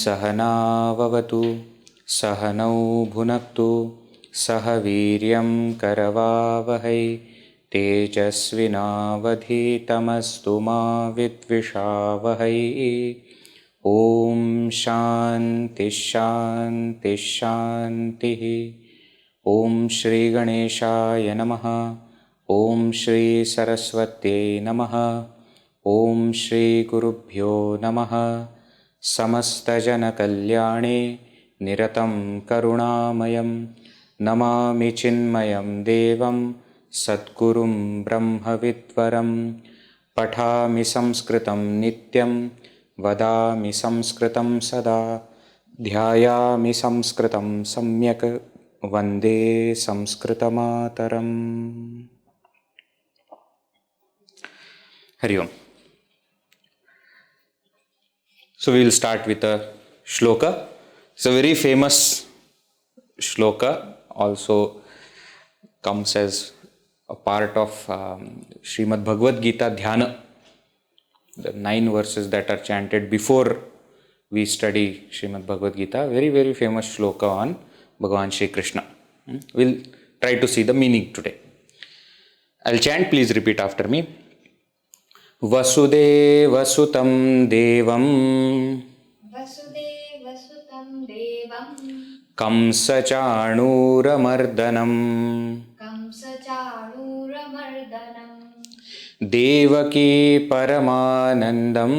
सहना भवतु सहनौ भुनक्तु सह वीर्यं करवावहै तेजस्विनावधीतमस्तु मा विद्विषावहै। ॐ शान्ति शान्ति शान्तिः। ॐ श्री गणेशाय नमः। ॐ श्री सरस्वत्यै नमः। ॐ श्री गुरुभ्यो नमः। समस्तजनकल्याणे निरतं करुणामयं नमामि चिन्मयं देवं सद्गुरुं ब्रह्मविद्वरं। पठामि संस्कृतं नित्यं वदामि संस्कृतं सदा ध्यायामि संस्कृतं सम्यक् वन्दे संस्कृतमातरम्। हरि ओम्। So we will start with a sloka. It's a very famous sloka, also comes as a part of Srimad Bhagavad Gita Dhyana, the 9 verses that are chanted before we study Srimad Bhagavad Gita. Very, very famous sloka on Bhagavan Shri Krishna. We'll try to see the meaning today. I'll chant, please repeat after me. वसुदेवसुतं देवं वसुदेवसुतं देवं कंसचाणूरमर्दनं कंसचाणूरमर्दनं देवकी परमानन्दं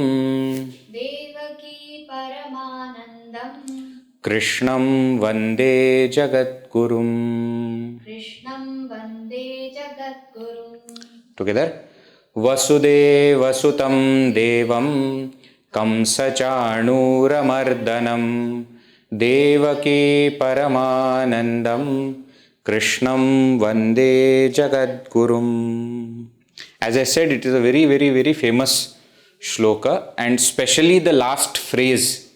देवकी परमानन्दं कृष्णं वन्दे जगद्गुरुं। कृष्णं वन्दे जगद्गुरुं। Together. वसुदेवसुतं देवं कंसचाणूरमर्दनं देवकी परमानन्दं कृष्णं वन्दे जगद्गुरुं. As I said, it is a very, very, very famous shloka, and especially the last phrase,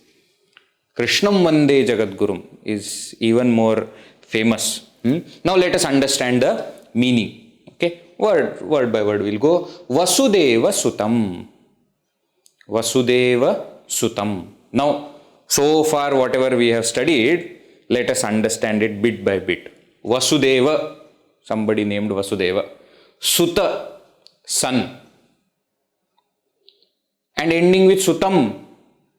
Krishnam Vande Jagadgurum, is even more famous. Now let us understand the meaning. Okay, word by word we'll go. Vasudeva Sutam. Vasudeva Sutam. Now, so far whatever we have studied, let us understand it bit by bit. Vasudeva, somebody named Vasudeva. Suta, son. And ending with Sutam.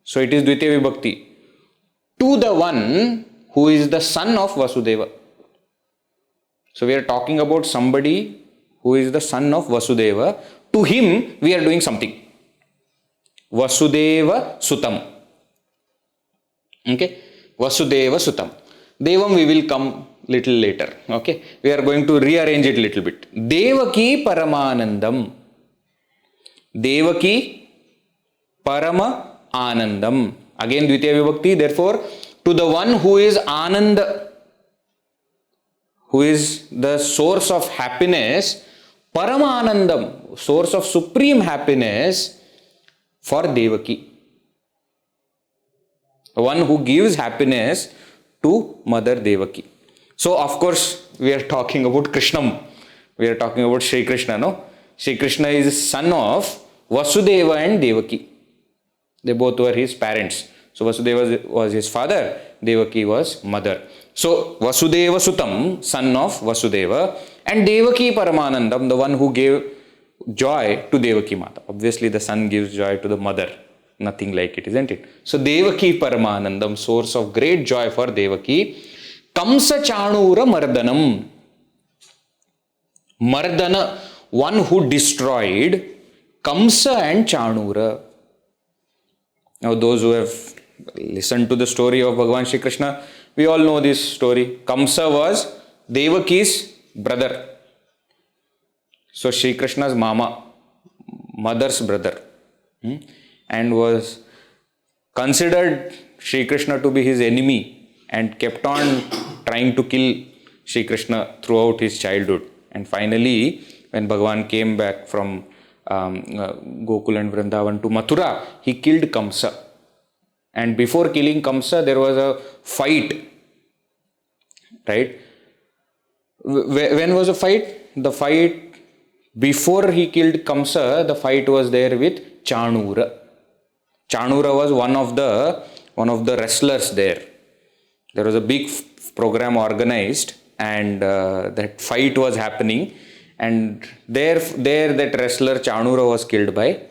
So it is Dvitiya Vibhakti. To the one who is the son of Vasudeva. So we are talking about somebody who is the son of Vasudeva. To him we are doing something. Vasudeva Sutam. Okay? Vasudeva Sutam. Devam we will come little later. Okay? We are going to rearrange it little bit. Devaki Paramanandam. Devaki Parama Anandam. Again Dvitiya Vibhakti. Therefore, to the one who is Ananda, who is the source of happiness, Paramanandam, source of supreme happiness for Devaki. One who gives happiness to Mother Devaki. So, of course, we are talking about Krishnam. We are talking about Shri Krishna, no? Shri Krishna is son of Vasudeva and Devaki. They both were his parents. So, Vasudeva was his father, Devaki was mother. So, Vasudeva Sutam, son of Vasudeva, and Devaki Paramanandam, the one who gave joy to Devaki Mata. Obviously, the son gives joy to the mother. Nothing like it, isn't it? So, Devaki Paramanandam, source of great joy for Devaki. Kamsa Chanura Mardanam. Mardana, one who destroyed Kamsa and Chanura. Now, those who have listened to the story of Bhagavan Shri Krishna, we all know this story. Kamsa was Devaki's brother. So Shri Krishna's mama, mother's brother, and was considered Shri Krishna to be his enemy and kept on trying to kill Shri Krishna throughout his childhood. And finally, when Bhagavan came back from Gokul and Vrindavan to Mathura, he killed Kamsa. And before killing Kamsa, there was a fight, right? When was the fight? The fight before he killed Kamsa, the fight was there with Chanura. Chanura was one of the wrestlers there. There was a big program organized, and that fight was happening. And there that wrestler Chanura was killed by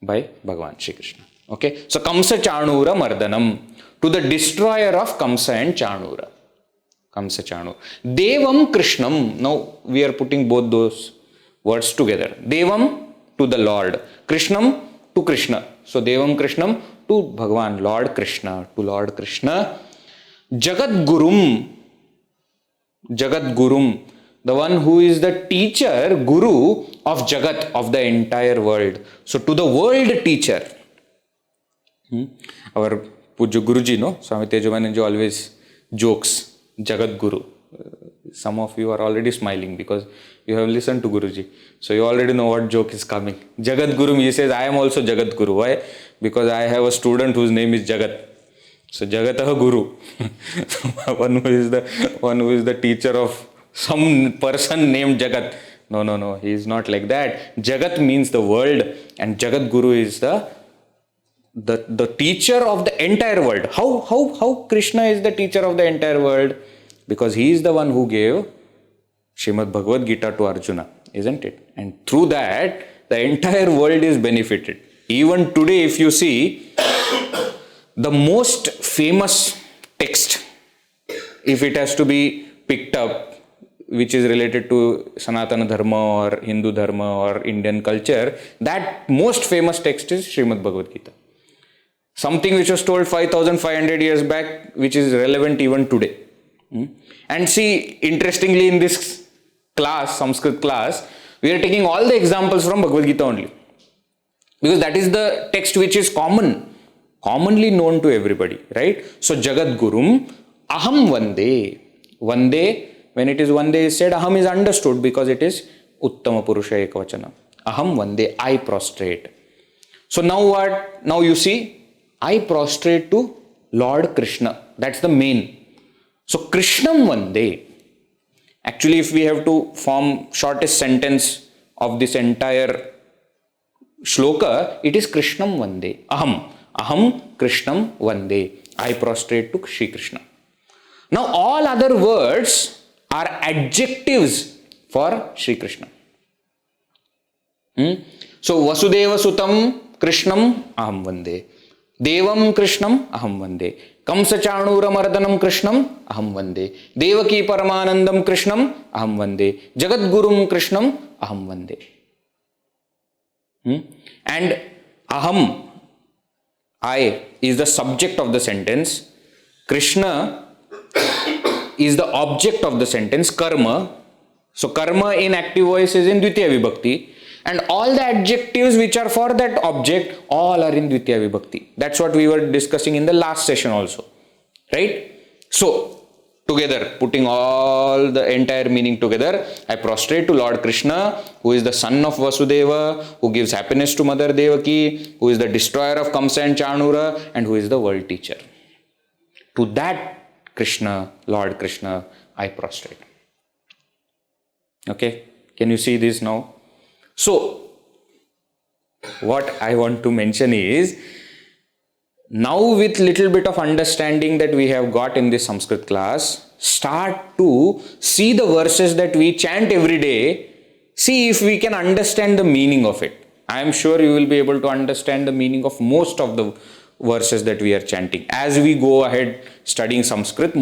Bhagavan Shri Krishna. Okay, so Kamsa Chanura Mardanam, to the destroyer of Kamsa and Chanura. Kamsa Chanura. Devam Krishnam. Now we are putting both those words together. Devam to the Lord, Krishnam to Krishna. So Devam Krishnam to Bhagavan, Lord Krishna, to Lord Krishna. Jagat Gurum. Jagat Gurum, the one who is the teacher, guru of Jagat, of the entire world. So to the world teacher. Our Puja Guruji, no? Swami Tejavananji always jokes, Jagat Guru. Some of you are already smiling because you have listened to Guruji. So you already know what joke is coming. Jagat Guru, he says, I am also Jagat Guru. Why? Because I have a student whose name is Jagat. So Jagataha Guru. one who is the teacher of some person named Jagat. No. He is not like that. Jagat means the world, and Jagat Guru is the teacher of the entire world. How Krishna is the teacher of the entire world? Because he is the one who gave Srimad Bhagavad Gita to Arjuna, isn't it? And through that, the entire world is benefited. Even today, if you see, the most famous text, if it has to be picked up, which is related to Sanatana Dharma or Hindu Dharma or Indian culture, that most famous text is Srimad Bhagavad Gita. Something which was told 5,500 years back, which is relevant even today. And see, interestingly, in this class, Sanskrit class, we are taking all the examples from Bhagavad Gita only. Because that is the text which is commonly known to everybody, right? So, Jagat Gurum, Aham Vande. Vande, when it is Vande is said, Aham is understood because it is Uttama Purusha Ekavachana. Aham Vande, I prostrate. So now what? Now you see, I prostrate to Lord Krishna. That's the main. So Krishnam Vande. Actually, if we have to form shortest sentence of this entire shloka, it is Krishnam Vande. Aham Krishnam Vande. I prostrate to Shri Krishna. Now all other words are adjectives for Shri Krishna. So Vasudeva Sutam Krishnam Aham Vande. Devam Krishnam Aham Vande. Kamsa Chanura Mardanam Krishnam Aham Vande. Devaki Paramanandam Krishnam Aham Vande. Jagat Gurum Krishnam Aham Vande. And Aham, I, is the subject of the sentence. Krishna is the object of the sentence, karma. So karma in active voice is in Dvitiya Vibhakti. And all the adjectives which are for that object, all are in Dvitiya Vibhakti. That's what we were discussing in the last session also. Right? So, together, putting all the entire meaning together, I prostrate to Lord Krishna, who is the son of Vasudeva, who gives happiness to Mother Devaki, who is the destroyer of Kamsa and Chanura, and who is the world teacher. To that Krishna, Lord Krishna, I prostrate. Okay? Can you see this now? So, what I want to mention is, now with little bit of understanding that we have got in this Sanskrit class, start to see the verses that we chant every day, see if we can understand the meaning of it. I am sure you will be able to understand the meaning of most of the verses that we are chanting. As we go ahead studying Sanskrit,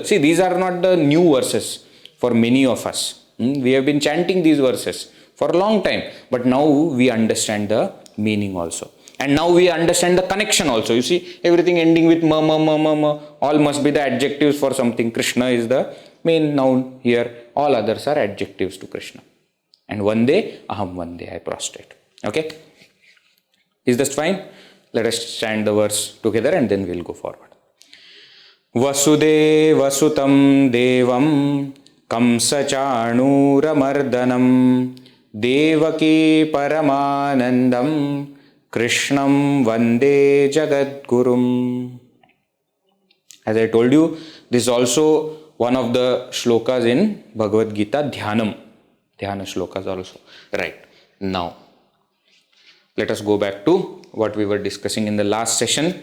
see, these are not the new verses for many of us. We have been chanting these verses for a long time, but now we understand the meaning also. And now we understand the connection also. You see, everything ending with ma, all must be the adjectives for something. Krishna is the main noun here. All others are adjectives to Krishna. And Vande, Aham Vande, I prostrate. Okay? Is this fine? Let us chant the verse together and then we'll go forward. Vasudeva Sutam Devam Kamsachanuramardanam Devaki Paramanandam Krishnam Vande Jagadgurum. As I told you, this is also one of the shlokas in Bhagavad Gita, Dhyanam. Dhyana shlokas also. Right. Now, let us go back to what we were discussing in the last session.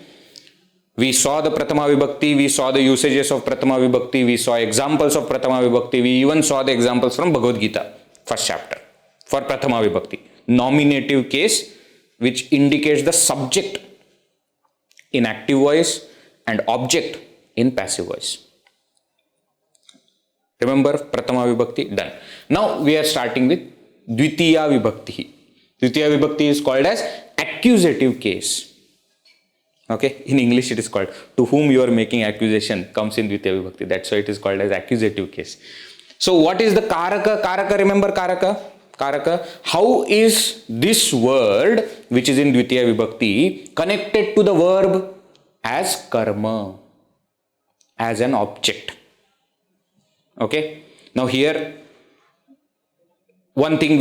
We saw the Pratama Vibhakti, we saw the usages of Pratama Vibhakti, we saw examples of Pratama Vibhakti, we even saw the examples from Bhagavad Gita, first chapter, for Pratama Vibhakti. Nominative case, which indicates the subject in active voice and object in passive voice. Remember Pratama Vibhakti? Done. Now we are starting with Dvitiya Vibhakti. Dvitiya Vibhakti is called as accusative case. Okay, in English it is called to whom you are making accusation comes in Dvitiya Vibhakti. That's why it is called as accusative case. So what is the Karaka? Karaka, remember Karaka? Karaka. How is this word which is in Dvitiya Vibhakti connected to the verb as karma, as an object? Okay. Now here one thing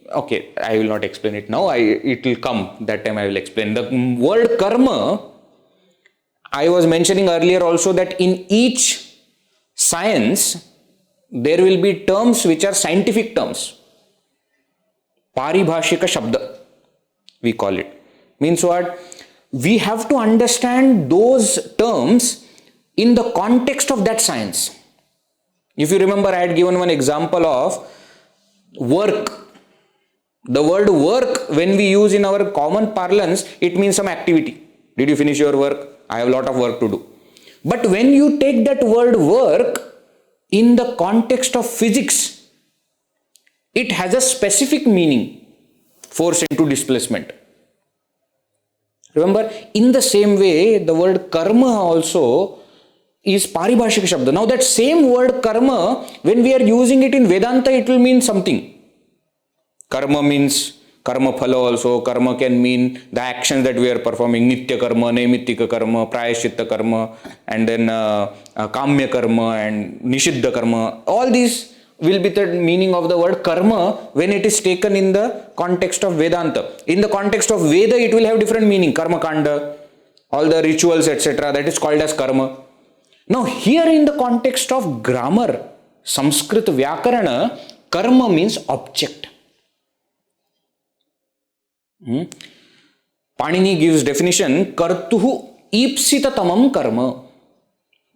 okay, I will not explain it now. It will come. That time I will explain. The word karma, I was mentioning earlier also that in each science, there will be terms which are scientific terms. Paribhashika Shabda, we call it. Means what? We have to understand those terms in the context of that science. If you remember, I had given one example of work. The word work, when we use in our common parlance, it means some activity. Did you finish your work? I have a lot of work to do. But when you take that word work in the context of physics, it has a specific meaning, force into displacement. Remember, in the same way, the word karma also is paribhashika shabda. Now that same word karma, when we are using it in Vedanta, it will mean something. Karma means karma phala also. Karma can mean the actions that we are performing. Nitya karma, naimittika karma, prayaschitta karma, and then kamya karma and nishiddha karma. All these will be the meaning of the word karma when it is taken in the context of Vedanta. In the context of Veda, it will have different meaning. Karma kanda, all the rituals, etc. That is called as karma. Now here in the context of grammar, Sanskrit Vyakarana, karma means object. Panini gives definition, kartuhu ipsita tamam karma.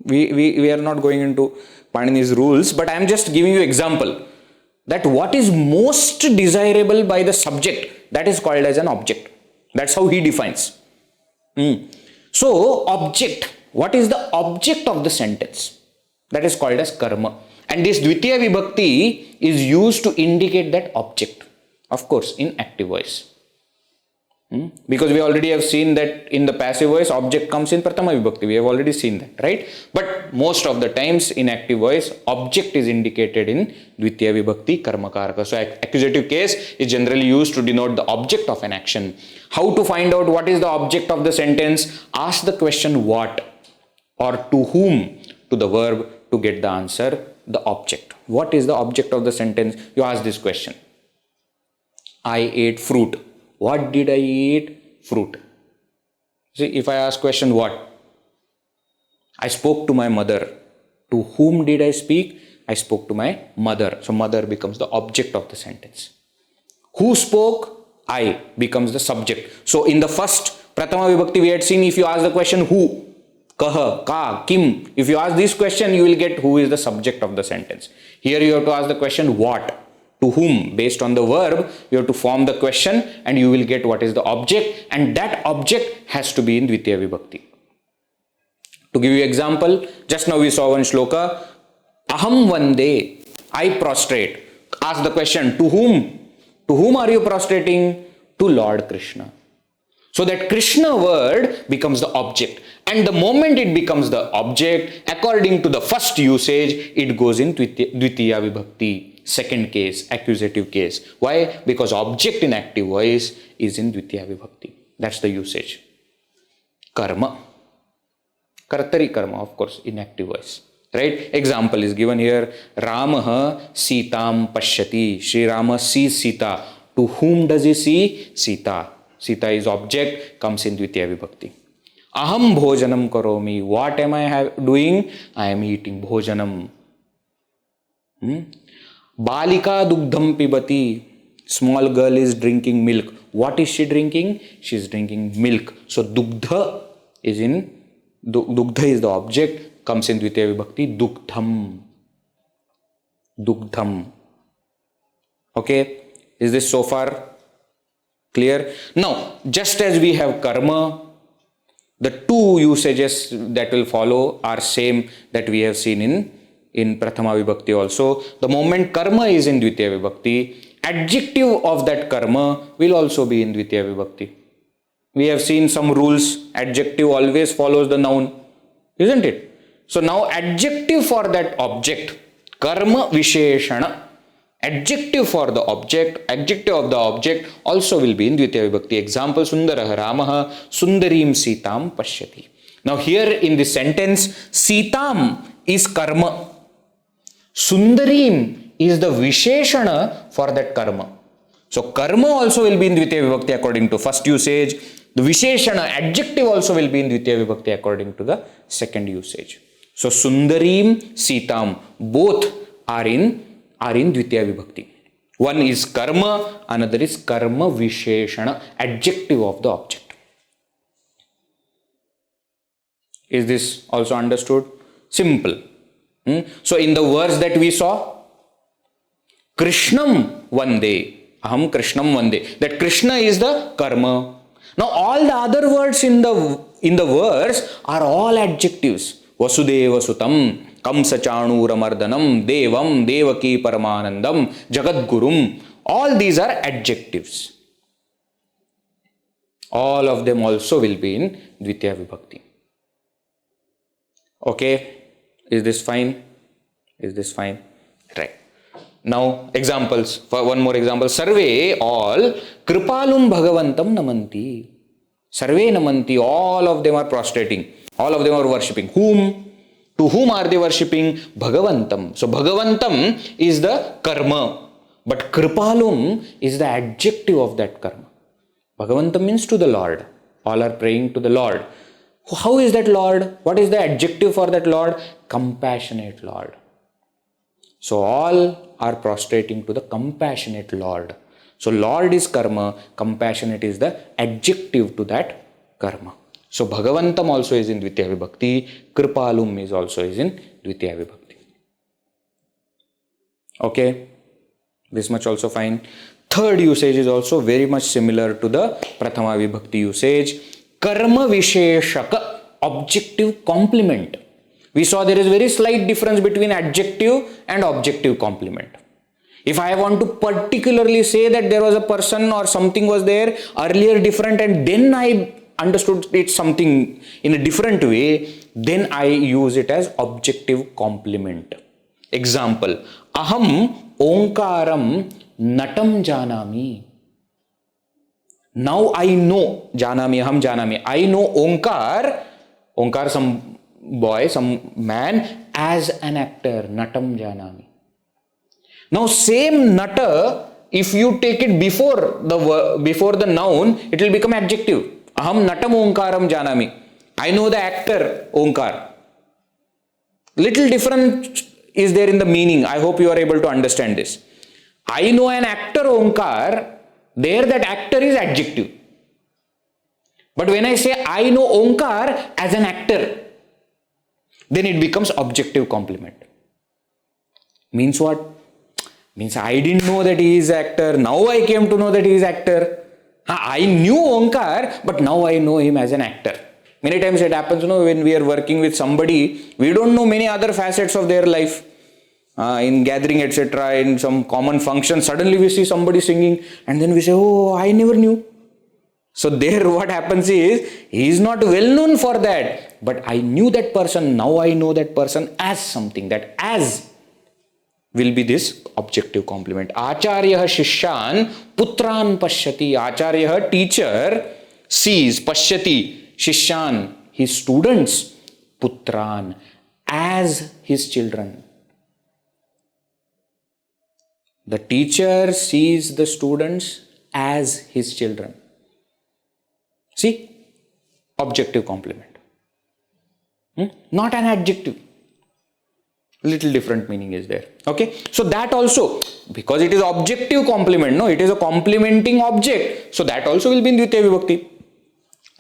We are not going into Panini's rules, but I am just giving you example that what is most desirable by the subject, that is called as an object. That's how he defines. So object, what is the object of the sentence? That is called as karma. And this Dvitiya Vibhakti is used to indicate that object, of course, in active voice. Because we already have seen that in the passive voice, object comes in Pratama Vibhakti. We have already seen that, right? But most of the times in active voice, object is indicated in Dvitiya Vibhakti Karma Karaka. So accusative case is generally used to denote the object of an action. How to find out what is the object of the sentence? Ask the question what or to whom to the verb to get the answer, the object. What is the object of the sentence? You ask this question. I ate fruit. What did I eat? Fruit. See, if I ask question what? I spoke to my mother. To whom did I speak? I spoke to my mother. So mother becomes the object of the sentence. Who spoke? I becomes the subject. So in the first Pratama Vibhakti we had seen, if you ask the question who, kaha, ka, kim, if you ask this question, you will get who is the subject of the sentence. Here you have to ask the question what? To whom? Based on the verb, you have to form the question and you will get what is the object, and that object has to be in Dvitiya Vibhakti. To give you example, just now we saw one shloka, Aham Vande, I prostrate. Ask the question, to whom? To whom are you prostrating? To Lord Krishna. So that Krishna word becomes the object. And the moment it becomes the object, according to the first usage, it goes in Dvitiya Vibhakti. second case, accusative case. Why? Because object in active voice is in Dvitiya Vibhakti. That's the usage. Karma. Kartari karma, of course, in active voice. Right? Example is given here. Ramaha Sitam Pashyati. Sri Rama sees Sita. To whom does he see? Sita. Sita is object, comes in Dvitiya Vibhakti. Aham bhojanam karomi. What am I doing? I am eating bhojanam. Balika dugdham pibati. Small girl is drinking milk. What is she drinking? She is drinking milk. So dugdha is in, dugdha is the object, comes in Dvitiya Vibhakti. Dugdham. Dugdham. Okay. Is this so far clear? Now, just as we have karma, the two usages that will follow are same that we have seen in Prathama Vibhakti also. The moment karma is in Dvitiya Vibhakti, adjective of that karma will also be in Dvitiya Vibhakti. We have seen some rules. Adjective always follows the noun, isn't it? So now adjective for that object, karma visheshana, adjective for the object, adjective of the object also will be in Dvitiya Vibhakti. Example, Sundarah Ramaha Sundarim Sitam Pashyati. Now here in this sentence, Sitam is karma. Sundarim is the Visheshana for that karma. So karma also will be in Dvitiya Vibhakti according to first usage. The Visheshana, adjective also will be in Dvitiya Vibhakti according to the second usage. So Sundarim, Sitam, both are in Dvitiya Vibhakti. One is karma, another is karma visheshana, adjective of the object. Is this also understood? Simple. So in the verse that we saw, Krishnam Vande, Aham Krishnam Vande, that Krishna is the karma. Now all the other words in the verse are all adjectives. Vasudeva Sutam, Kamsachanuramardanam, Devam, Devaki Paramanandam, Jagadgurum. All these are adjectives. All of them also will be in Dvitiya Vibhakti. Okay. Is this fine? Is this fine? Right. Now examples. For one more example. Sarve all Kripalum Bhagavantam Namanti. Sarve Namanti. All of them are prostrating. All of them are worshipping. Whom? To whom are they worshipping? Bhagavantam. So Bhagavantam is the karma, but Kripalum is the adjective of that karma. Bhagavantam means to the Lord. All are praying to the Lord. How is that Lord? What is the adjective for that Lord? Compassionate Lord. So all are prostrating to the compassionate Lord. So Lord is karma, compassionate is the adjective to that karma. So Bhagavantam also is in Dvitiya Vibhakti, Kripalum is also in Dvitiya Vibhakti. Okay, this much also fine. Third usage is also very much similar to the Prathama Vibhakti usage. Karma Visheshaka, objective complement. We saw there is very slight difference between adjective and objective complement. If I want to particularly say that there was a person or something was there earlier different and then I understood it something in a different way, then I use it as objective complement. Example, Aham Omkaram Natam Janami. Now I know, Janami, Aham Janami, I know Omkar, some boy, some man as an actor, Natam Janami. Now same Nata, if you take it before the noun, it will become adjective. Aham Natam Omkaram Janami. I know the actor Omkar. Little different is there in the meaning. I hope you are able to understand this. I know an actor Omkar, there that actor is adjective. But when I say I know Omkar as an actor, then it becomes objective complement. Means what? Means I didn't know that he is actor. Now I came to know that he is actor. I knew Omkar, but now I know him as an actor. Many times it happens, when we are working with somebody, we don't know many other facets of their life. In gathering, etc., in some common function, suddenly we see somebody singing and then we say, oh, I never knew. So there what happens is, he is not well known for that, but I knew that person, now I know that person as something, that as. will be this objective complement. Acharya Shishyan Putran Pashyati. Acharya, teacher, sees, Pashyati, Shishyan, his students, Putran, as his children. The teacher sees the students as his children. See? Objective complement. Not an adjective. Little different meaning is there. Okay? So that also, because it is objective complement, no, it is a complementing object. So that also will be in Dvitiya Vibhakti.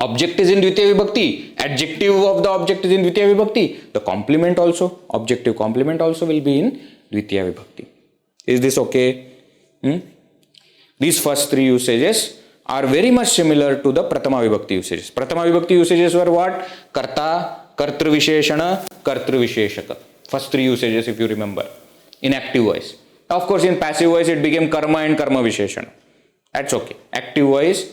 Object is in Dvitiya Vibhakti. Adjective of the object is in Dvitiya Vibhakti. The complement also, objective complement also will be in Dvitiya Vibhakti. Is this okay? These first three usages are very much similar to the Pratama Vibhakti usages. Pratama Vibhakti usages were what? Karta, Kartru Visheshana, Kartru Visheshaka. First three usages, if you remember, in active voice. Of course, in passive voice, it became Karma and Karma Visheshana. That's okay. Active voice,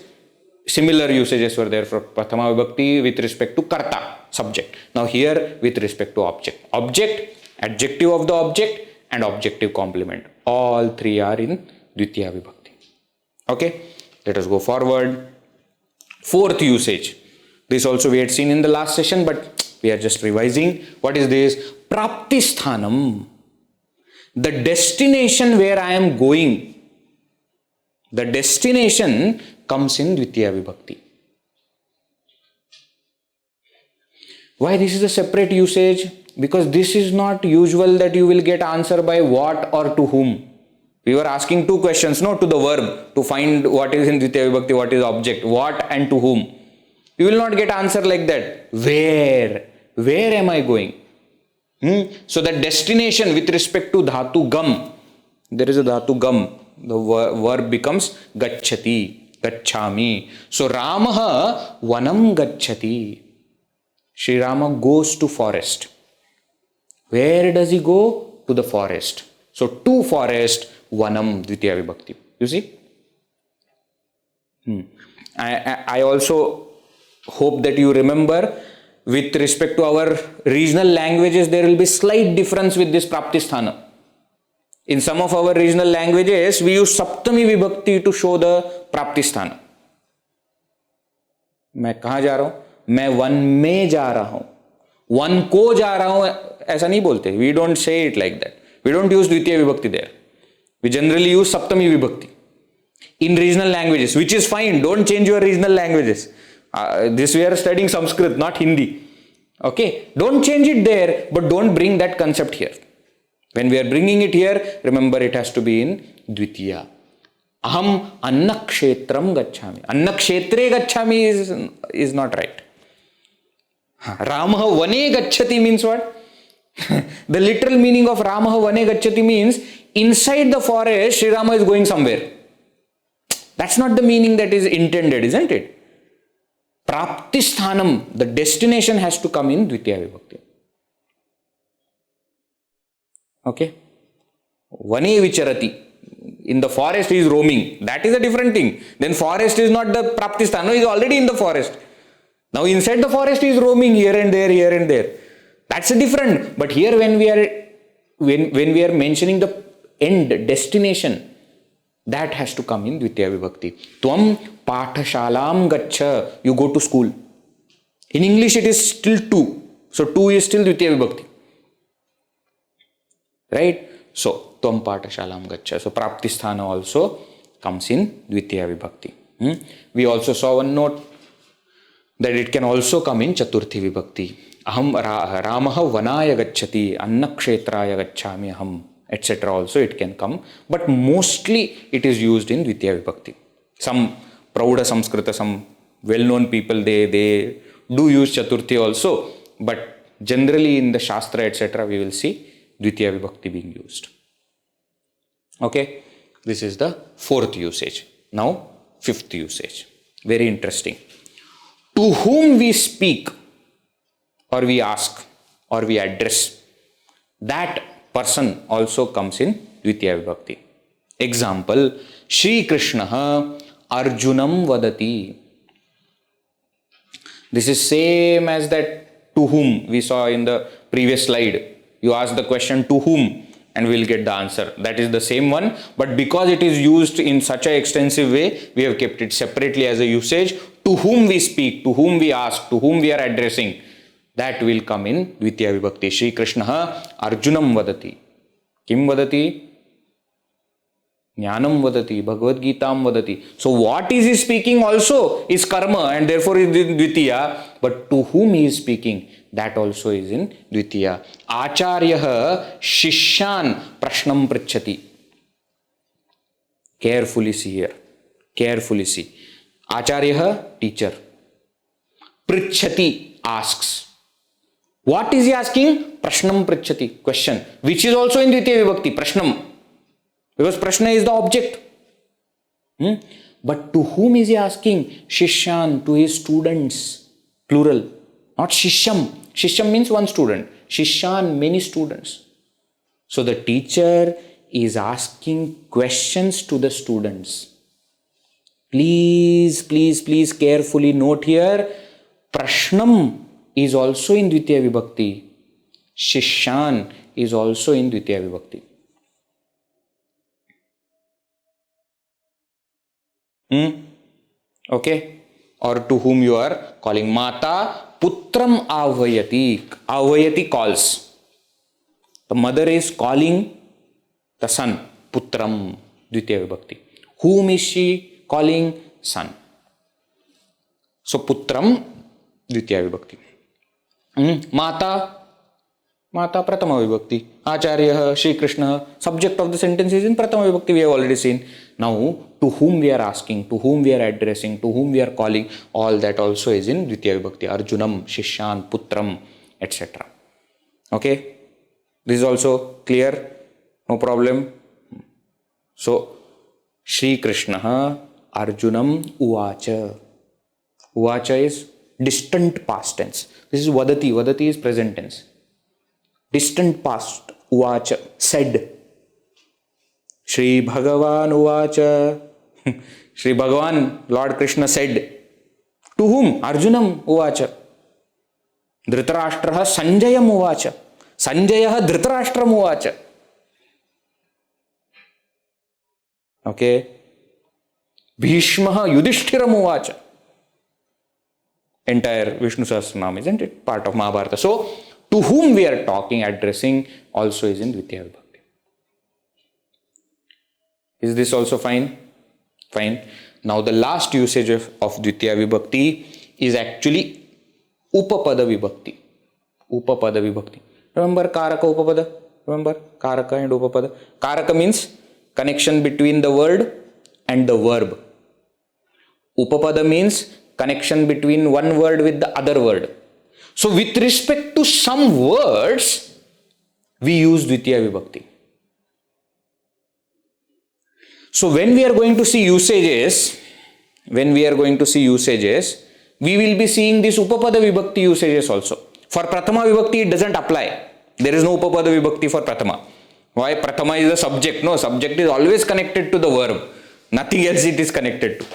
similar usages were there for Pratama Vibhakti with respect to Karta, subject. Now here, with respect to object. Object, adjective of the object, and objective complement. All three are in Dvitiya Vibhakti. Okay? Let us go forward. Fourth usage. This also we had seen in the last session, but we are just revising. What is this? Praptisthanam. The destination where I am going. The destination comes in Dvitiya Vibhakti. Why this is a separate usage? Because this is not usual that you will get answer by what or to whom. We were asking two questions, no, to the verb, to find what is in Dvitiya Vibhakti, what is object, what and to whom. You will not get answer like that. Where? Where am I going? So the destination with respect to dhatu gam, there is a dhatu gam, the verb becomes gacchati, gacchami. So Ramaha vanam gacchati. Sri Rama goes to forest. Where does he go? To the forest. So to forest, vanam, Dvitiya Vibhakti. You see? I also hope that you remember, with respect to our regional languages, there will be slight difference with this Praptisthana. In some of our regional languages, we use Saptami Vibhakti to show the Praptisthana. मैं कहाँ जा रहा हूँ? मैं one में जा रहा हूँ. वन को जा रहा हूँ, ऐसा नहीं बोलते. We don't say it like that. We don't use Dvitiya Vibhakti there. We generally use Saptami Vibhakti in regional languages, which is fine. Don't change your regional languages. This we are studying Sanskrit, not Hindi. Okay, don't change it there, but don't bring that concept here. When we are bringing it here, remember it has to be in Dvitiya. Aham annakshetram gacchami. Annakshetre gacchami is not right. Ramaha vane gacchati means what? The literal meaning of Ramaha vane gacchati means inside the forest, Sri Rama is going somewhere. That's not the meaning that is intended, isn't it? Praptisthanam, the destination has to come in Dvitiya Vibhakti. Okay? Vane vicharati. In the forest he is roaming. That is a different thing. Then forest is not the Praptisthana. No, he is already in the forest. Now inside the forest he is roaming here and there, here and there. That's a different. But here when we are mentioning the end, destination, that has to come in Dvitiya Vibhakti. Tvam pathashalam gaccha. You go to school. In English it is still two. So two is still Dvitiya Vibhakti. Right? So, tvam pathashalam gaccha. So Praptisthana also comes in Dvitiya Vibhakti. We also saw one note that it can also come in Chaturthi Vibhakti. Aham Ramaha vanaya gacchati, annakshetraya gacchami aham, etc. Also it can come, but mostly it is used in Dvitiya Vibhakti. Some Prauda Samskrita, some well-known people, they do use Chaturthi also, but generally in the Shastra, etc. we will see Dvitiya Vibhakti being used. Okay, this is the fourth usage. Now, fifth usage. Very interesting. To whom we speak, or we ask, or we address, that person also comes in Dvitiya Vibhakti. Example, Shri Krishna Arjunam Vadati. This is same as that to whom we saw in the previous slide. You ask the question to whom, and we'll get the answer. That is the same one, but because it is used in such an extensive way, we have kept it separately as a usage. To whom we speak, to whom we ask, to whom we are addressing, that will come in Dvitiya Vibhakti. Shri Krishna Arjunam vadati. Kim vadati? Jnanam vadati, Bhagavad Gitam vadati. So what is he speaking also is karma, and therefore is in Dvitiya, but to whom he is speaking, that also is in Dvitiya. Acharyah Shishyan Prashnam Pritchati. Carefully see here. Carefully see. Acharyah, teacher. Pritchati, asks. What is he asking? Prashnam Pritchati, question, which is also in Dvitiya Vibhakti, Prashnam. Because Prashna is the object. But to whom is he asking? Shishyan, to his students. Plural. Not Shishyam. Shishyam means one student. Shishyan, many students. So the teacher is asking questions to the students. Please, please, please carefully note here. Prashnam is also in Dvitiya Vibhakti. Shishyan is also in Dvitiya Vibhakti. Okay, or to whom you are calling. Mata putram avayati. Avayati calls. The mother is calling the son. Putram, Dvitiya Vibhakti. Whom is she calling? Son. So putram, Dvitiya Vibhakti. Mata, Mata Prathama Vibhakti. Acharya, Shri Krishna. Subject of the sentence is in Prathama Vibhakti, we have already seen. Now, to whom we are asking, to whom we are addressing, to whom we are calling, all that also is in Dvitiya Vibhakti. Arjunam, Shishyan, Putram, etc. Okay? This is also clear? No problem? So, Shri Krishna, Arjunam, Uvacha. Uvacha is distant past tense. This is Vadati. Vadati is present tense. Distant past, Uvacha, said. Shri Bhagavan Uvacha. Shri Bhagavan, Lord Krishna said. To whom? Arjunam Uvacha. Dhritarashtraha Sanjayam Uvacha. Sanjayaha Dhritarashtram Uvacha. Okay. Bhishmaha Yudhishthira Uvacha. Entire Vishnu Sahasranam, isn't it? Part of Mahabharata. So, to whom we are talking, addressing, also is in Dvitiya Vibhakti. Is this also fine? Fine. Now, the last usage of Dvitiya Vibhakti is actually Upapada Vibhakti. Upapada Vibhakti. Remember Karaka Upapada? Remember Karaka and Upapada? Karaka means connection between the word and the verb. Upapada means connection between one word with the other word. So, with respect to some words, we use Dvitiya Vibhakti. So, when we are going to see usages, we will be seeing this Upapada Vibhakti usages also. For Prathama Vibhakti, it doesn't apply. There is no Upapada Vibhakti for Prathama. Why? Prathama is the subject. No, subject is always connected to the verb. Nothing else it is connected to.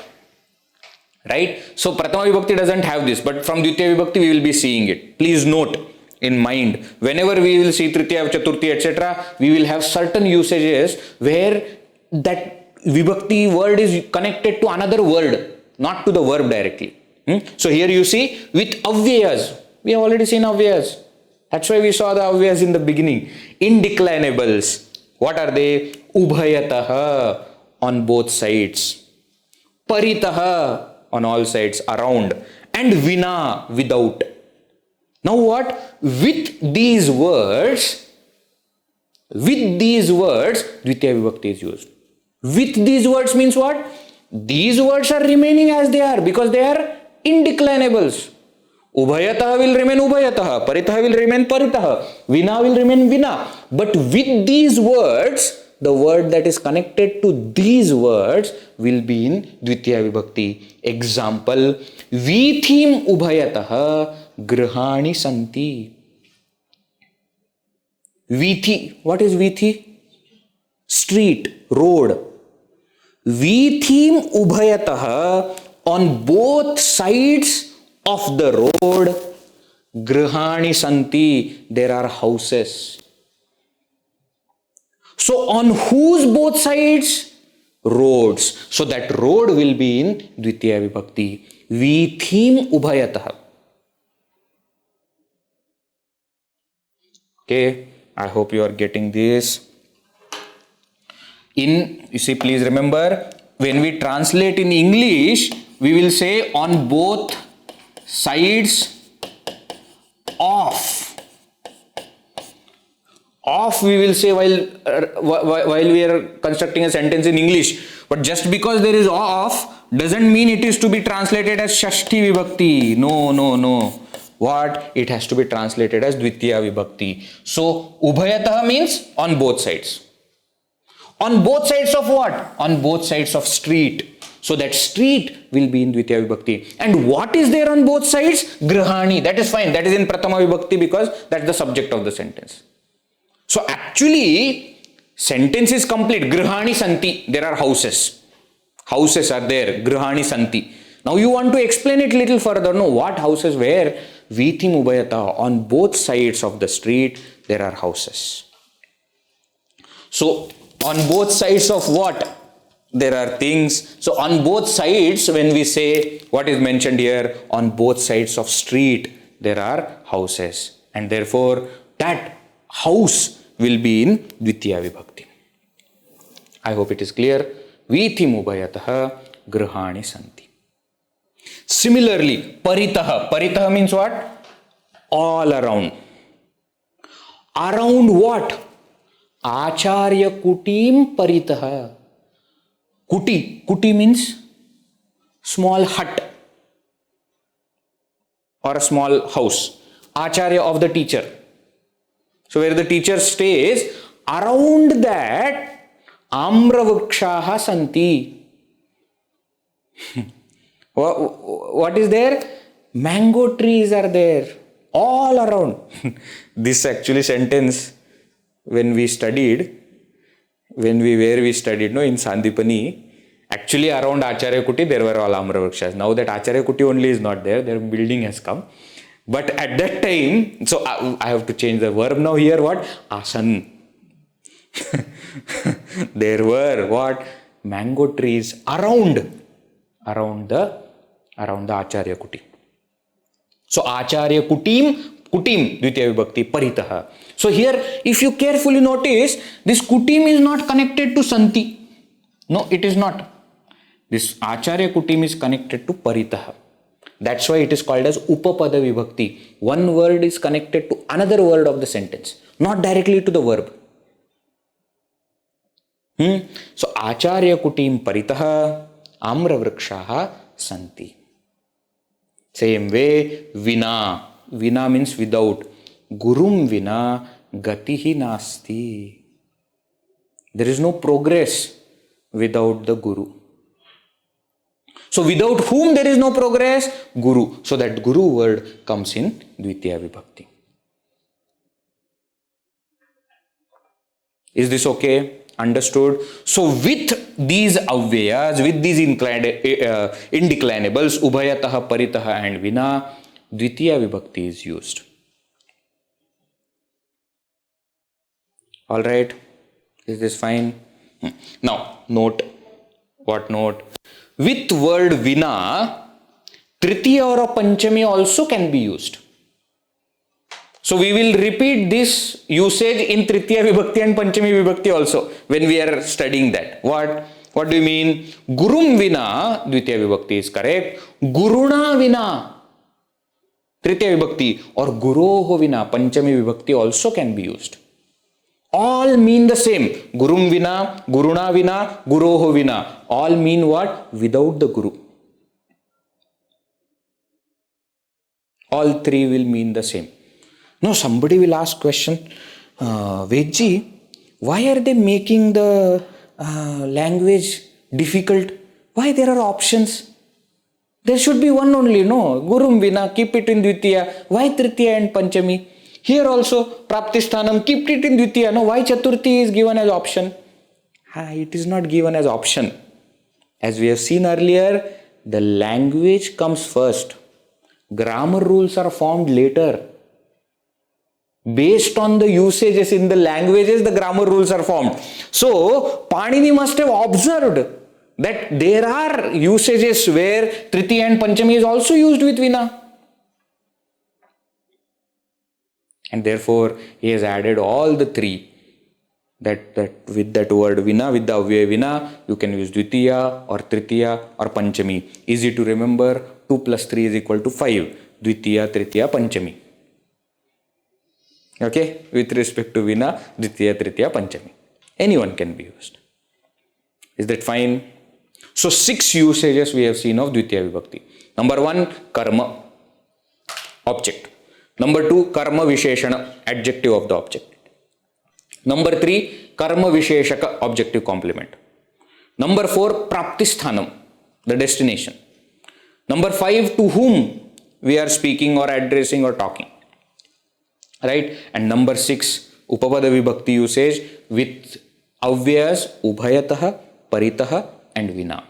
Right? So, Prathama Vibhakti doesn't have this, but from Dvitiya Vibhakti we will be seeing it. Please note in mind, whenever we will see Tritiya, Chaturthi, etc., we will have certain usages where that Vibhakti word is connected to another word, not to the verb directly. So, here you see with avyayas, we have already seen avyayas. That's why we saw the avyayas in the beginning. Indeclinables. What are they? Ubhayataha, on both sides. Paritaha, on all sides, around, and vina, without. Now what? With these words, Dvitiya Vibhakti is used. With these words means what? These words are remaining as they are because they are indeclinables. Ubhayataha will remain ubhayataha, paritaha will remain paritaha, vina will remain vina. But with these words, the word that is connected to these words will be in Dvitiya Vibhakti. Example, Vithim ubhayataha grihani santi. Vithi, what is Vithi? Street, road. Vithim ubhayataha, on both sides of the road, grihani santi, there are houses. So on whose both sides? Roads. So that road will be in Dvitiya Vibhakti. Vithim ubhayatah. Okay, I hope you are getting this. You see, please remember, when we translate in English, we will say on both sides of. Of we will say while we are constructing a sentence in English. But just because there is of doesn't mean it is to be translated as Shashti Vibhakti. No. What? It has to be translated as Dvitiya Vibhakti. So, Ubhayatah means on both sides. On both sides of what? On both sides of street. So that street will be in Dvitiya Vibhakti. And what is there on both sides? Grihani. That is fine. That is in Prathama Vibhakti because that's the subject of the sentence. So actually, sentence is complete. Grihani santi. There are houses. Houses are there. Grihani santi. Now you want to explain it little further. No, what houses? Where? Vithim ubhayata. On both sides of the street, there are houses. So on both sides of what? There are things. So on both sides, when we say what is mentioned here, on both sides of street, there are houses. And therefore, that house will be in Dvitiya Vibhakti. I hope it is clear. Vithim ubhayatah grihani santi. Similarly, paritaha. Paritaha means what? All around. Around what? Acharya kutim paritaha. Kuti. Kuti means small hut or a small house. Acharya of the teacher. So where the teacher stays, around that amra vrikshaha santi. What is there? Mango trees are there all around. This actually sentence, when we studied in Sandeepany, actually around Acharya Kuti there were all amra vrikshas. Now that Acharya Kuti only is not there, their building has come. But at that time, so I have to change the verb now here. What? Asan. There were what? Mango trees around the Acharya Kuti. So Acharya Kutim, Dvitiya Vibhakti, Paritaha. So here, if you carefully notice, this Kutim is not connected to Santi. No, it is not. This Acharya Kutim is connected to Paritaha. That's why it is called as Upapada Vibhakti. One word is connected to another word of the sentence, not directly to the verb. So Acharya Kutim Paritaha Amra Vrikshaha Santi. Same way, Vina. Vina means without. Gurum Vina Gatihi Nasti. There is no progress without the Guru. So without whom there is no progress? Guru. So that Guru word comes in Dvitiya Vibhakti. Is this okay? Understood? So with these avyayas, with these indeclinables, Ubhayataha, Paritaha and Vina, Dvitiya Vibhakti is used. Alright? Is this fine? Now, note. What note? With word Vina, Tritiya or Panchami also can be used. So we will repeat this usage in Tritiya Vibhakti and Panchami Vibhakti also when we are studying that. What do you mean? Gurum Vina, Dvitiya Vibhakti is correct. Guruna Vina, Tritiya Vibhakti, or Guroho Vina, Panchami Vibhakti also can be used. All mean the same. Gurum Vina, Guruna Vina, Guroho Vina. All mean what? Without the Guru. All three will mean the same. Now somebody will ask question, Vedji, why are they making the language difficult? Why there are options? There should be one only, no? Gurum Vina, keep it in Dvitiya. Why Tritiya and Panchami? Here also, Praptisthanam, keep it in Dvitiya. No, why Chaturthi is given as option? It is not given as option. As we have seen earlier, the language comes first. Grammar rules are formed later. Based on the usages in the languages, the grammar rules are formed. So, Panini must have observed that there are usages where Tritiya and Panchami is also used with Vina. And therefore, he has added all the three. That with that word Vina, with the Avyaya Vina, you can use Dvitiya or Tritiya or Panchami. Easy to remember, 2 plus 3 is equal to 5. Dvitiya, Tritiya, Panchami. Okay, with respect to Vina, Dvitiya, Tritiya, Panchami. Anyone can be used. Is that fine? So 6 usages we have seen of Dvitiya Vibhakti. Number 1, Karma, object. Number 2, Karma Visheshana, adjective of the object. Number 3, Karma Visheshaka, objective complement. Number 4, Praptisthanam, the destination. Number 5, to whom we are speaking or addressing or talking. Right? And number 6, Upapada Vibhakti usage with Avyayas, Ubhayataha, Paritaha and Vina.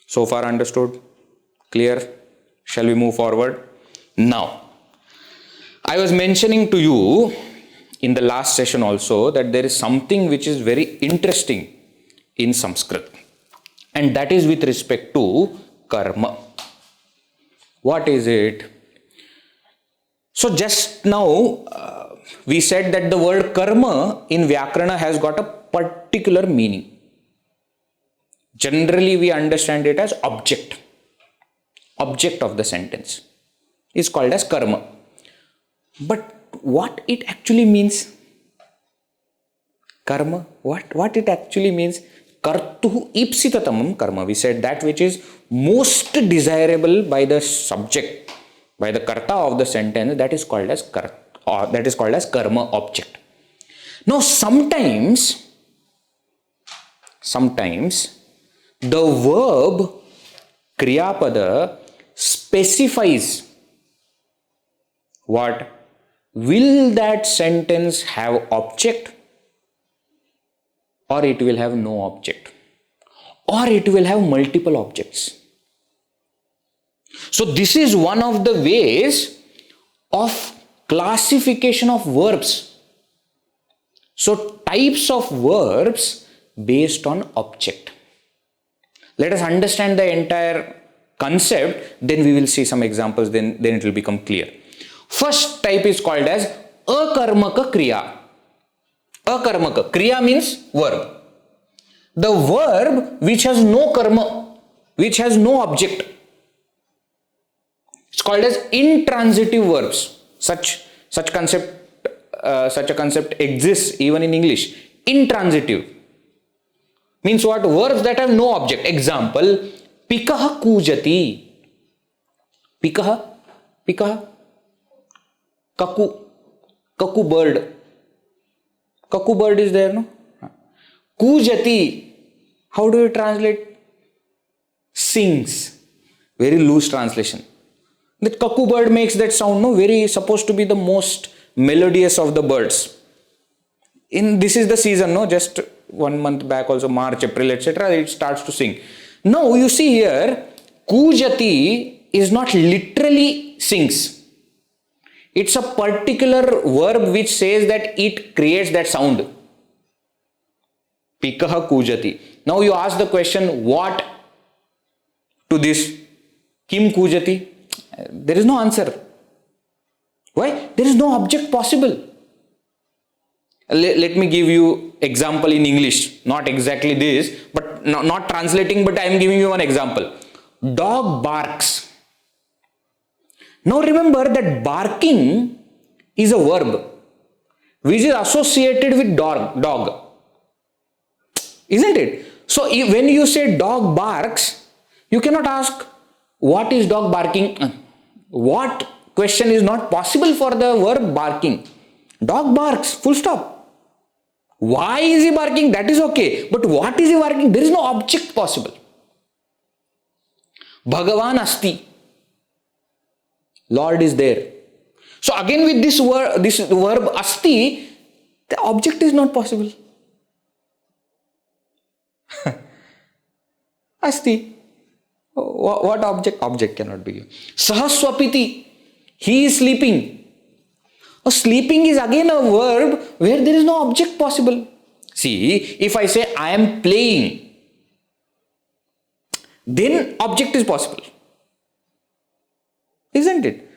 So far understood? Clear? Shall we move forward? Now, I was mentioning to you in the last session also that there is something which is very interesting in Sanskrit, and that is with respect to karma. What is it? So just now we said that the word karma in Vyakarana has got a particular meaning. Generally we understand it as object. Object of the sentence is called as karma. But what it actually means? Karma, what it actually means? Kartuhu ipsitatamam karma. We said that which is most desirable by the subject, by the karta of the sentence, that is called as karma object. Now sometimes the verb kriyapada specifies what? Will that sentence have object, or it will have no object, or it will have multiple objects. So this is one of the ways of classification of verbs. So types of verbs based on object. Let us understand the entire concept, then we will see some examples, then it will become clear. First type is called as akarmaka kriya. Akarmaka kriya means verb. The verb which has no karma, which has no object. It's called as intransitive verbs. Such a concept exists even in English. Intransitive means what? Verbs that have no object. Example: pikaha kujati. Pikaha. Kaku bird. Kaku bird is there, no? Kujati. How do you translate? Sings. Very loose translation. That kaku bird makes that sound, no? Very supposed to be the most melodious of the birds. This is the season, no? Just 1 month back also, March, April, etc. It starts to sing. Now you see here, kujati is not literally sings. It's a particular verb which says that it creates that sound. Pikaha kujati. Now you ask the question, what to this? Kim kujati? There is no answer. Why? There is no object possible. Let me give you example in English. Not exactly this, but not translating, but I am giving you one example. Dog barks. Now remember that barking is a verb which is associated with dog. Isn't it? So when you say dog barks, you cannot ask what is dog barking. What question is not possible for the verb barking. Dog barks, full stop. Why is he barking? That is okay. But what is he barking? There is no object possible. Bhagavan asti. Lord is there. So again with this verb asti, the object is not possible. Asti. What object? Object cannot be given. Sahaswapiti. He is sleeping. Sleeping is again a verb where there is no object possible. See, if I say I am playing, then object is possible. Isn't it?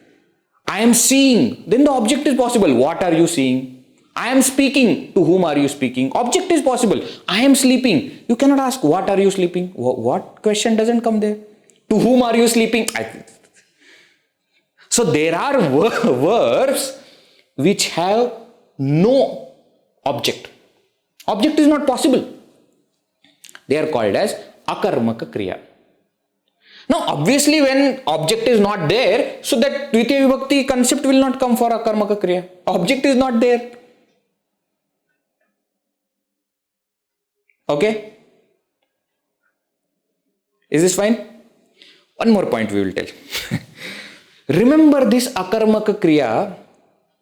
I am seeing, then the object is possible. What are you seeing? I am speaking. To whom are you speaking? Object is possible. I am sleeping. You cannot ask, what are you sleeping? What question doesn't come there? To whom are you sleeping? So there are verbs which have no object. Object is not possible. They are called as akarmaka kriya. Now, obviously, when object is not there, so that Dvitiya Vibhakti concept will not come for akarmaka kriya. Object is not there. Okay? Is this fine? One more point we will tell. Remember this akarmaka kriya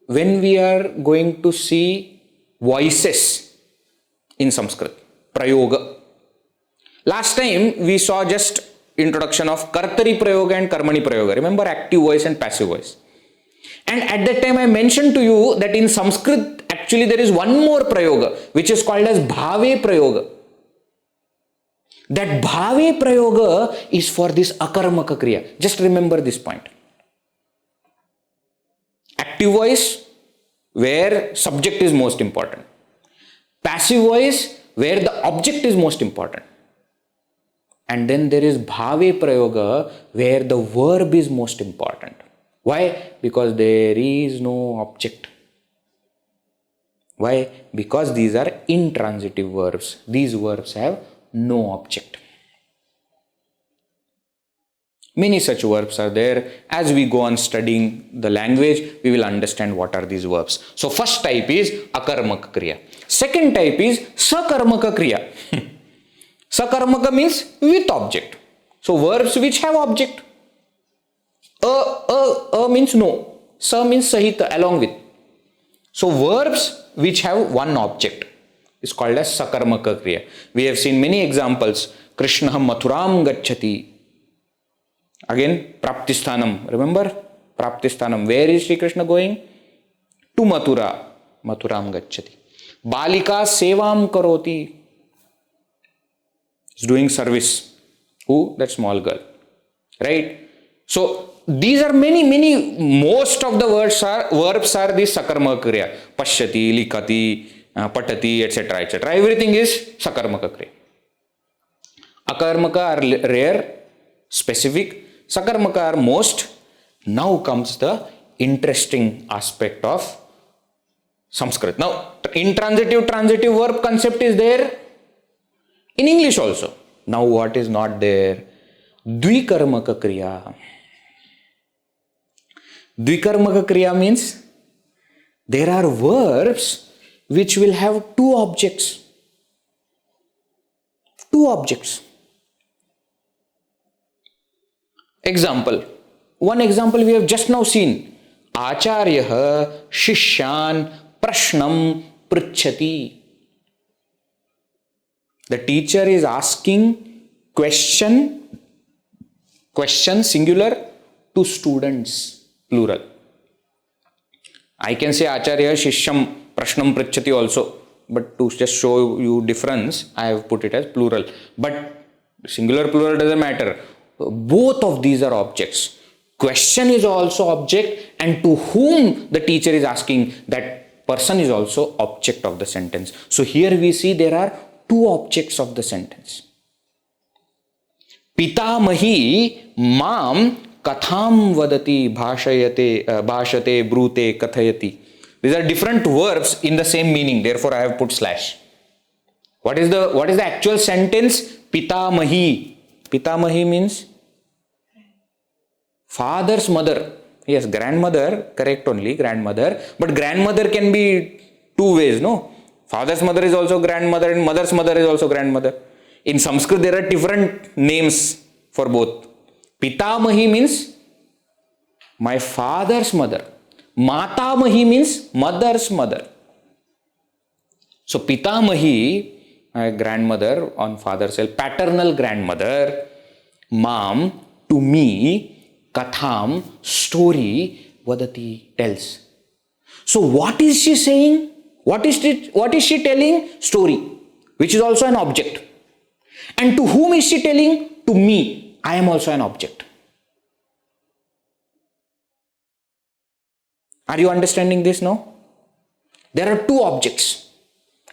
when we are going to see voices in Sanskrit. Prayoga. Last time we saw just introduction of kartari prayoga and karmani prayoga. Remember active voice and passive voice. And at that time I mentioned to you that in Sanskrit actually there is one more prayoga which is called as bhave prayoga. That bhave prayoga is for this akarmaka kriya. Just remember this point. Active voice where subject is most important. Passive voice where the object is most important. And then there is bhave prayoga where the verb is most important. Why? Because there is no object. Why? Because these are intransitive verbs. These verbs have no object. Many such verbs are there. As we go on studying the language, we will understand what are these verbs. So first type is akarmaka kriya. Second type is sakarmaka kriya. Sakarmaka means with object. So verbs which have object. Means no. Sa means sahita, along with. So verbs which have one object is called as sakarmaka kriya. We have seen many examples. Krishna mathuram gacchati. Again, praptisthanam. Remember? Praptisthanam. Where is Sri Krishna going? To Mathura. Mathuram gacchati. Balika sevam karoti. Is doing service. Who? That small girl. Right? So, these are many, most of the verbs are this sakarmaka kriya. Pashyati, likati, patati, etc., etc. Everything is sakarmaka kriya. Akarmaka are rare, specific. Sakarmaka are most. Now comes the interesting aspect of Sanskrit. Now, intransitive, transitive verb concept is there in English also. Now, what is not there? Dvikarmaka kriya. Dvikarmaka kriya means there are verbs which will have two objects. Two objects. Example. One example we have just now seen. Acharyah shishyan prashnam pruchhati. The teacher is asking question singular to students, plural. I can say Acharya Shishyam Prashnam Pritchati also, but to just show you difference, I have put it as plural. But singular, plural doesn't matter. Both of these are objects. Question is also object, and to whom the teacher is asking, that person is also object of the sentence. So here we see there are two objects of the sentence. Pitamahi mam katham vadati bhashate brute kathayati. These are different verbs in the same meaning. Therefore, I have put slash. What is the actual sentence? Pitamahi. Pitamahi means father's mother. Yes, grandmother, correct only, grandmother. But grandmother can be two ways, no? Father's mother is also grandmother and mother's mother is also grandmother. In Sanskrit, there are different names for both. Pitamahi means my father's mother. Matamahi means mother's mother. So, Pitamahi, my grandmother on father's side, paternal grandmother, Mam, to me, Katham, story, Vadati, tells. So what is she saying? What is she telling? Story, which is also an object. And to whom is she telling? To me. I am also an object. Are you understanding this now? There are two objects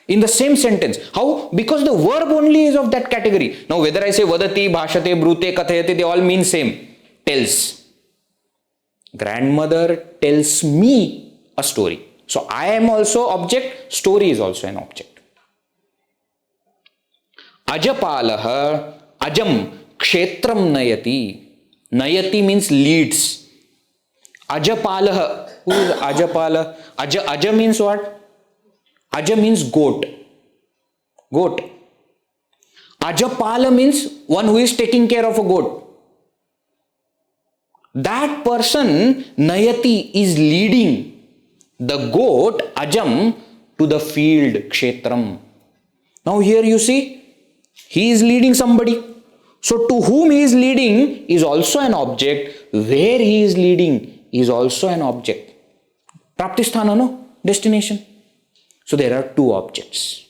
in the same sentence. How? Because the verb only is of that category. Now whether I say vadati, bhashate, brute, kathayate, they all mean same. Tells. Grandmother tells me a story. So I am also object, story is also an object. Ajapalaha, ajam, kshetram nayati. Nayati means leads. Ajapalaha, who is Ajapala? Aja means what? Aja means goat. Goat. Ajapala means one who is taking care of a goat. That person, Nayati, is leading the goat, Ajam, to the field, Kshetram. Now here you see, he is leading somebody. So to whom he is leading is also an object. Where he is leading is also an object. Praptisthana, no? Destination. So there are two objects.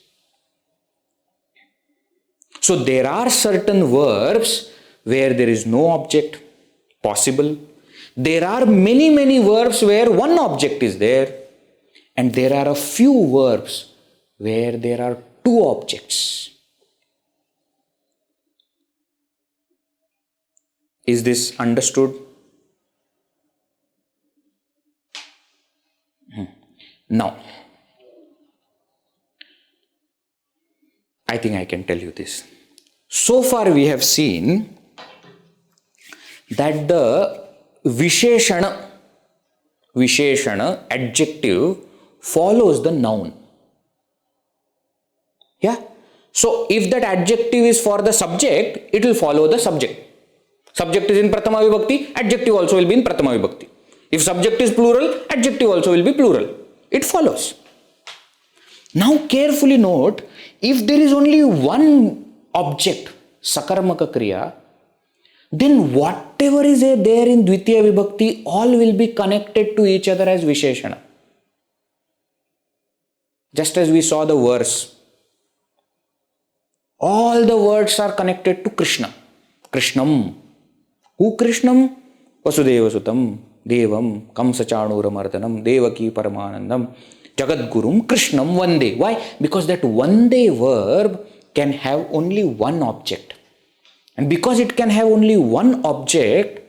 So there are certain verbs where there is no object possible. There are many verbs where one object is there. And there are a few verbs where there are two objects. Is this understood? Now, I think I can tell you this. So far we have seen that the Visheshana, adjective, follows the noun. Yeah? So if that adjective is for the subject, it will follow the subject. Subject is in Prathama Vibhakti, adjective also will be in Prathama Vibhakti. If subject is plural, adjective also will be plural. It follows. Now carefully note, if there is only one object, Sakarmaka Kriya, then whatever is there in Dvitiya Vibhakti, all will be connected to each other as Visheshana. Just as we saw the verse, all the words are connected to Krishna. Krishnam. Who Krishnam? Vasudeva Sutam, Devam, Kamsachanuramardanam, Devaki Paramanandam, Jagadgurum, Krishnam Vande. Why? Because that Vande verb can have only one object. And because it can have only one object,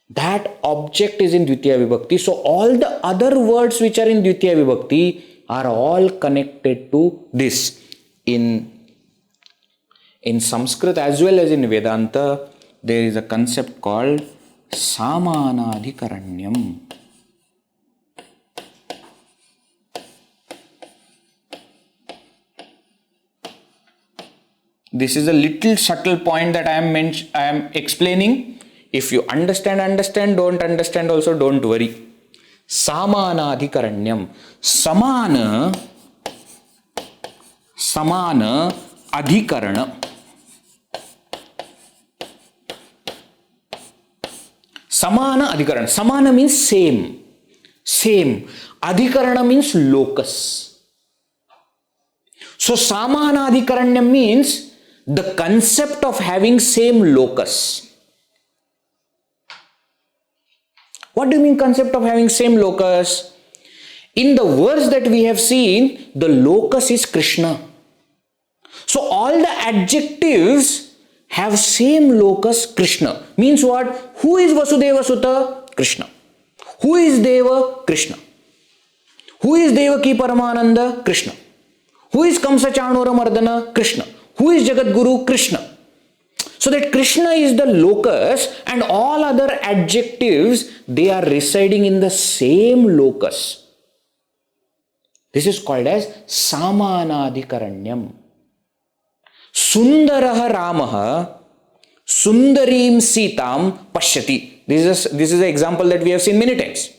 that object is in Dvitiya Vibhakti. So all the other words which are in Dvitiya Vibhakti are all connected to this. In Sanskrit as well as in Vedanta, there is a concept called Samanadhikaranyam. This is a little subtle point that I am explaining. If you understand, don't understand also, don't worry. Samanadhikaranyam. Samana adhikarana. Samana adhikarana. Samana means same. Same. Adhikarana means locus. So Samana adhikaranyam means the concept of having same locus. What do you mean concept of having same locus? In the verse that we have seen, the locus is Krishna. So all the adjectives have same locus Krishna. Means what? Who is Vasudeva Sutta? Krishna. Who is Deva? Krishna. Who is Devaki Paramananda? Krishna. Who is Kamsachanura Mardana? Krishna. Who is Jagadguru? Krishna. So that Krishna is the locus and all other adjectives, they are residing in the same locus. This is called as Samanadhikaranyam. Sundaraha Ramaha Sundarim Sitam Pashyati. This is an example that we have seen many times.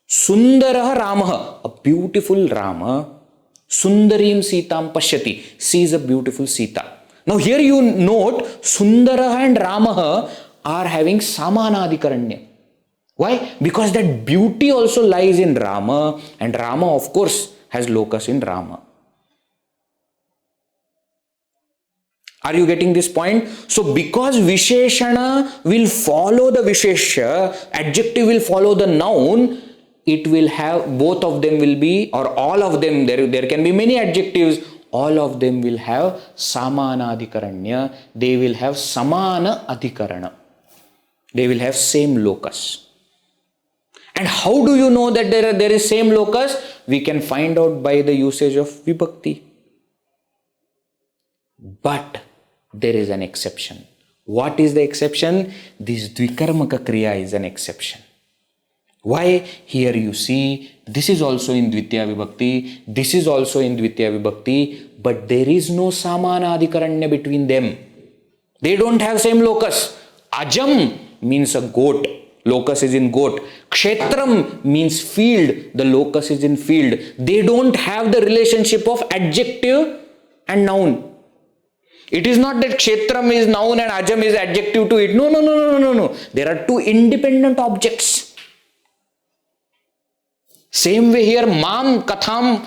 Sundaraha Ramaha, a beautiful Rama. Sundarim Sitam Pashyati, sees a beautiful Sita. Now here you note Sundaraha and Ramaha are having Samanadhikaranya. Why? Because that beauty also lies in Rama, and Rama, of course, has locus in Rama. Are you getting this point? So because Visheshana will follow the Vishesha, adjective will follow the noun, it will have, both of them will be, or all of them, there can be many adjectives, all of them will have Samanadhikaranya, they will have Samana Adhikarana. They will have same locus. And how do you know that there is same locus? We can find out by the usage of Vibhakti. But there is an exception. What is the exception? This Dvikarmaka Kriya is an exception. Why? Here you see, this is also in Dvitiya Vibhakti, this is also in Dvitiya Vibhakti, but there is no Samanadhikaranya between them. They don't have same locus. Ajam means a goat. Locus is in goat. Kshetram means field. The locus is in field. They don't have the relationship of adjective and noun. It is not that Kshetram is noun and Ajam is adjective to it. No. There are two independent objects. Same way here, Mam Katham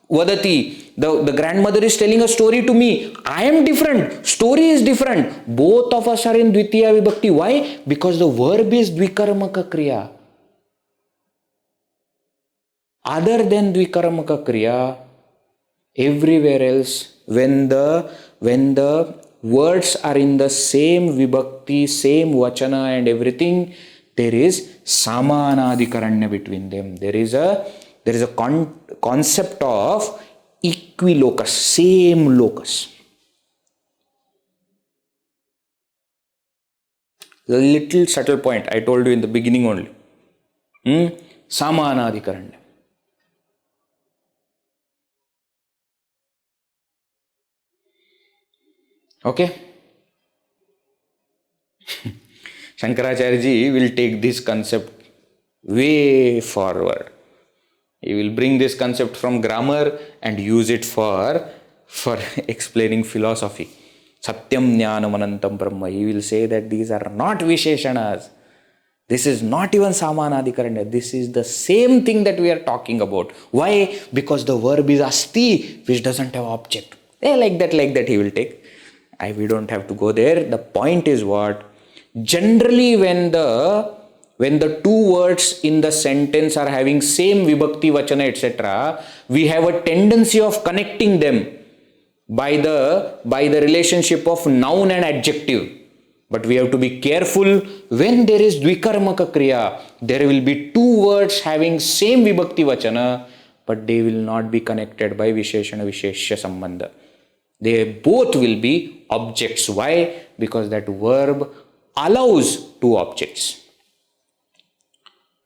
Vadati. The grandmother is telling a story to me. I am different. Story is different. Both of us are in Dvitiya Vibhakti. Why? Because the verb is Dvikarmaka Kriya. Other than Dvikarmaka Kriya, everywhere else, when the words are in the same Vibhakti, same Vachana and everything, there is Samanadhikaranya between them. There is a concept of equilocus, same locus. The little subtle point I told you in the beginning only. Samanadhikaranya. Okay? Shankaracharya ji will take this concept way forward. He will bring this concept from grammar and use it for explaining philosophy. Satyam Jnanam Anantam Brahma. He will say that these are not Visheshanas. This is not even Samanadhikaranya. This is the same thing that we are talking about. Why? Because the verb is asti, which doesn't have object. Like that he will take. We don't have to go there. The point is what? Generally when the two words in the sentence are having same Vibhakti, Vachana, etc., we have a tendency of connecting them by the relationship of noun and adjective. But we have to be careful when there is Dvikarmaka Kriya, there will be two words having same Vibhakti, Vachana, but they will not be connected by Visheshana, Visheshya Sambandha. They both will be objects. Why? Because that verb allows two objects.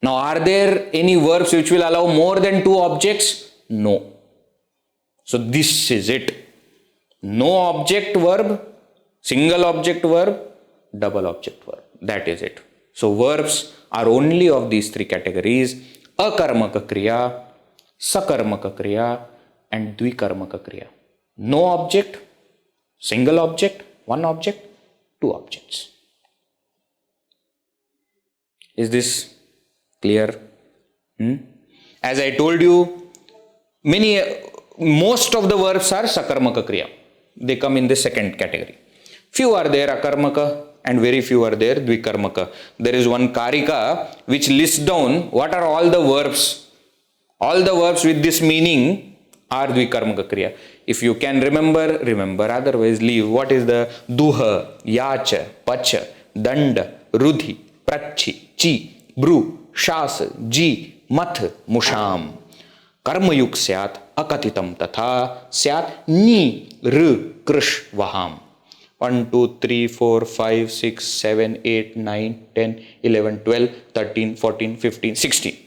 Now, are there any verbs which will allow more than two objects? No. So, this is it. No object verb, single object verb, double object verb. That is it. So, verbs are only of these three categories: Akarmaka Kriya, Sakarmaka Kriya, and Dvikarmaka Kriya. No object, single object, one object, two objects. Is this clear? As I told you, most of the verbs are Sakarmaka Kriya. They come in the second category. Few are there Akarmaka and very few are there Dvikarmaka. There is one Karika which lists down what are all the verbs. All the verbs with this meaning are Dvikarmaka Kriya. If you can remember, otherwise leave. What is the Duha, Yacha, Pacha, Danda, Rudhi, Prachi, Chi, Bru, Shas, Ji, Math, Musham. Karmayuk syat akatitam tatha syat ni r krish vaham. 1, 2, 3, 4, 5, 6, 7, 8, 9, 10, 11, 12, 13, 14, 15, 16.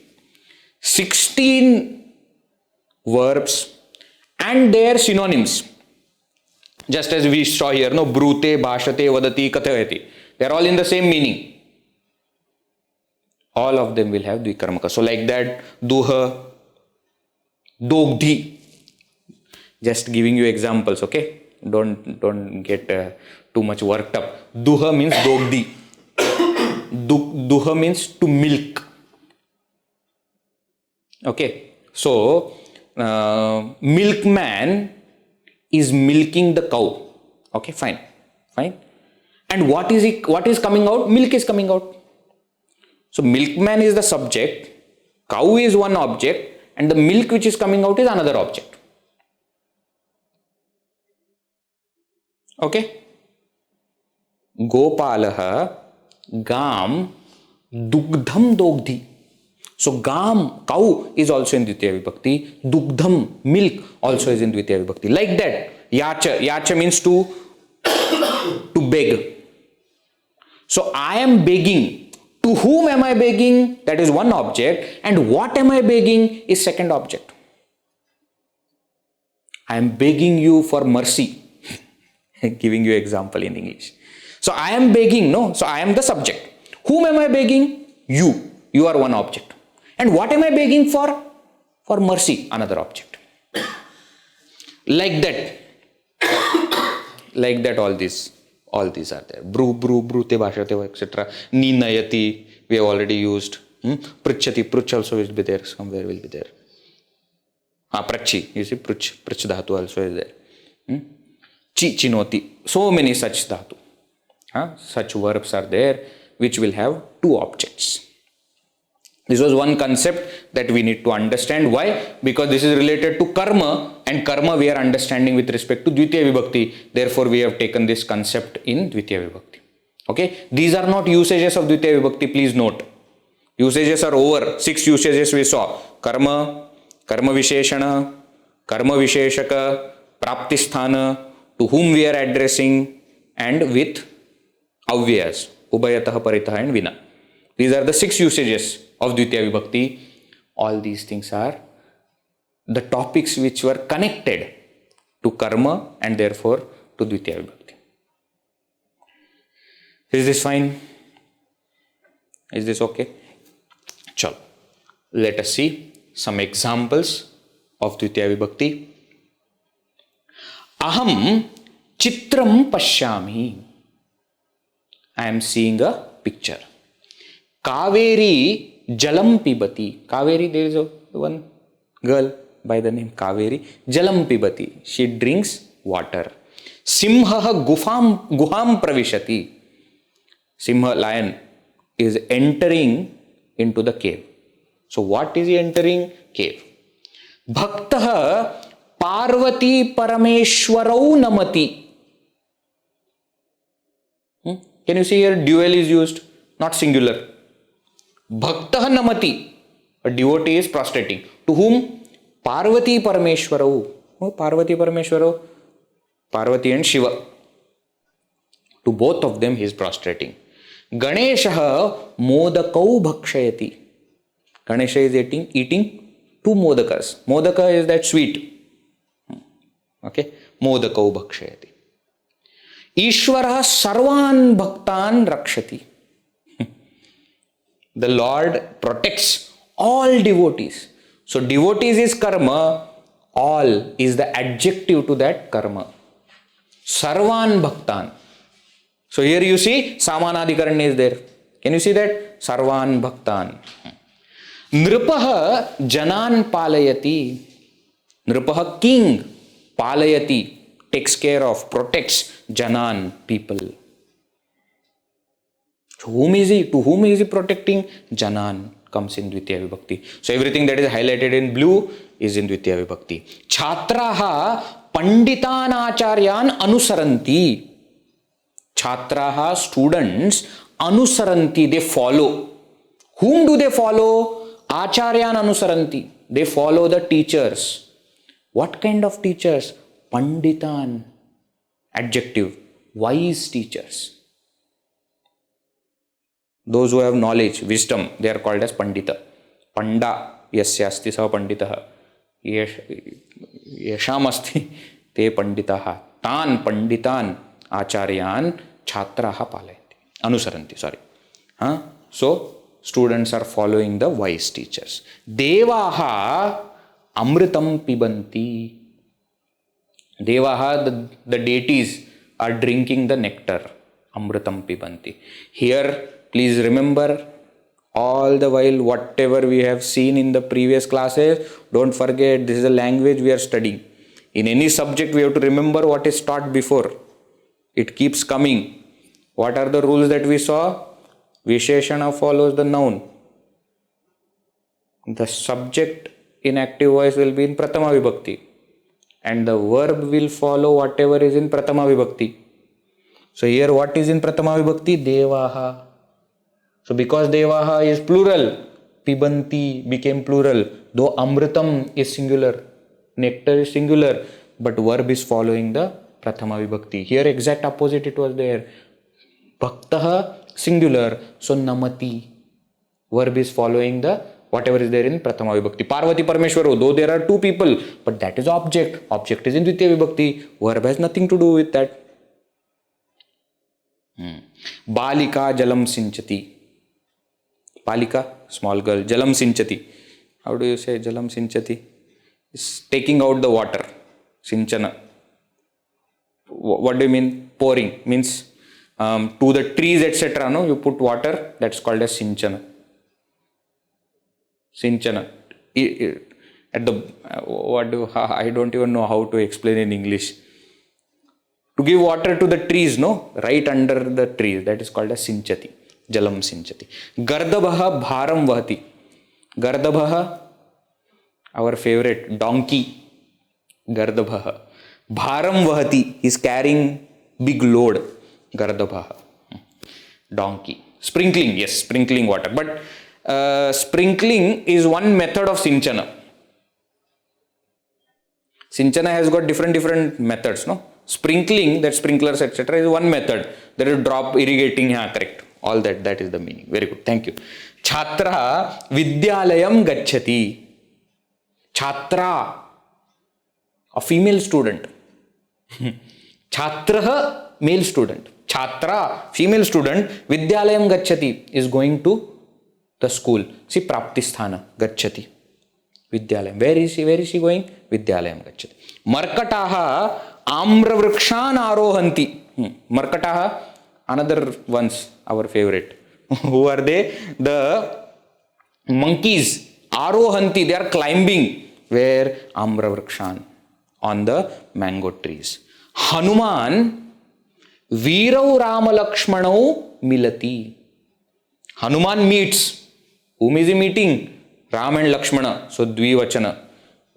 16 verbs and their synonyms. Just as we saw here, no, brute, bhashate, vadati, kathayati. They are all in the same meaning. All of them will have Dvikarmaka. So like that, Duha, Dogdhi. Just giving you examples, okay? Don't get too much worked up. Duha means Dogdhi. Duha means to milk. Okay, so milkman is milking the cow. Okay, fine, fine. And what is coming out? Milk is coming out. So milkman is the subject, cow is one object, and the milk which is coming out is another object. Okay. Gopalaha gam dugdham dogdhi. So gam, cow, is also in Dvitiya Vibhakti. Dugdham, milk, also is in Dvitiya Vibhakti. Like that. Yacha. Yacha means to beg. So I am begging. To whom am I begging? That is one object. And what am I begging is second object. I am begging you for mercy. Giving you example in English. So I am begging, no? So I am the subject. Whom am I begging? You. You are one object. And what am I begging for? For mercy, another object. Like that. Like that all these are there. Bru, brute, bhashate, etc. Ninayati, we have already used. Pruchati, pruch also will be there. Somewhere will be there. Prachi, you see, pruch dhatu also is there. Chinoti, so many such dhatu. Such verbs are there which will have two objects. This was one concept that we need to understand. Why? Because this is related to karma, and karma we are understanding with respect to Dvitiya Vibhakti. Therefore, we have taken this concept in Dvitiya Vibhakti. Okay? These are not usages of Dvitiya Vibhakti, please note. Usages are over. 6 usages we saw. Karma, karma visheshana, karma visheshaka, praptisthana, to whom we are addressing, and with avyas, ubayataha, paritaha, and vina. These are the 6 usages of Dvitiya Vibhakti. All these things are the topics which were connected to karma and therefore to Dvitiya Vibhakti. Is this fine? Is this okay? Chalo. Let us see some examples of Dvitiya Vibhakti. Aham chitram pashyami. I am seeing a picture. Kaveri jalam pibati. Kaveri, there is one girl by the name Kaveri. Jalam pibati. She drinks water. Simha guham pravishati. Simha, lion, is entering into the cave. So what is he entering? Cave. Bhaktaha Parvati Parameshwarau namati. Can you see here dual is used, not singular. Bhaktaha namati. A devotee is prostrating. To whom? Parvati Parameshwarau. Parvati Parameshwarau? Parvati and Shiva. To both of them he is prostrating. Ganeshaha modakau bhakshayati. Ganesha is eating 2 modakas. Modaka is that sweet. Okay. Modakau bhakshayati. Ishvara sarvan bhaktan rakshati. The Lord protects all devotees. So devotees is karma. All is the adjective to that karma. Sarvan bhaktan. So here you see Samanadhikaran is there. Can you see that? Sarvan bhaktan. Nripaha janan palayati. Nripaha, king, palayati, takes care of, protects janan, people. To whom is he protecting? Janan comes in Dvitiya Vibhakti. So everything that is highlighted in blue is in Dvitiya Vibhakti. Chhatraha panditan acharyan anusaranti. Chhatraha, students, anusaranti, they follow. Whom do they follow? Acharyan anusaranti. They follow the teachers. What kind of teachers? Panditan. Adjective. Wise teachers. Those who have knowledge, wisdom, they are called as pandita. Panda yasyasti saha panditaha. Yashamasti te panditaha. Tan panditan acharyan chhatraha palayanti. Anusaranti, sorry. So, students are following the wise teachers. Devaha amritam pibanti. Devaha, the deities, are drinking the nectar. Amritam pibanti. Here, please remember, All the while, whatever we have seen in the previous classes, don't forget, this is a language we are studying. In any subject, we have to remember what is taught before. It keeps coming. What are the rules that we saw? Visheshana follows the noun. The subject in active voice will be in Pratama Vibhakti. And the verb will follow whatever is in Pratama Vibhakti. So here what is in Pratama Vibhakti? Devaha. So because Devaha is plural, Pibanti became plural. Though Amritam is singular, nectar is singular, but verb is following the Prathama Vibhakti. Here exact opposite it was there. Bhaktaha singular, so Namati. Verb is following the whatever is there in Prathama Vibhakti. Parvati Parameshwaro, though there are two people, but that is object. Object is in Dvitiya Vibhakti. Verb has nothing to do with that. Balika Jalam Sinchati. Balika, small girl. Jalam Sinchati. How do you say Jalam Sinchati? It's taking out the water. Sinchana. What do you mean? Pouring. Means to the trees, etc. No, you put water. That's called as Sinchana. Sinchana. At the I don't even know how to explain in English. To give water to the trees, no, right under the trees. That is called as Sinchati. Jalam Sinchati. Gardabhaha Bharam Vahati. Gardabhaha, our favorite donkey. Gardabhaha. Bharam Vahati is carrying big load. Gardabhaha. Donkey. Sprinkling, yes, sprinkling water. But sprinkling is one method of Sinchana. Sinchana has got different methods, no? Sprinkling, that sprinklers, etc. is one method. There is drop irrigating, yeah, correct. All that is the meaning. Very good. Thank you. Chhatra Vidyalayam Gacchati. Chhatra, a female student. Chhatraha, male student. Chhatra, female student. Vidyalayam Gacchati is going to the school. See, Praptisthana Gacchati. Vidyalayam. Where is she going? Vidyalayam Gacchati. Markataha Amra Vrikshan Arohanti. Markataha, another ones, our favorite. Who are they? The monkeys. Arohanti, they are climbing. Where? Amra Vrikshan. On the mango trees. Hanuman Virau Rama Lakshmanau Milati. Hanuman meets. Whom is he meeting? Ram and Lakshmana. So Dvivachana.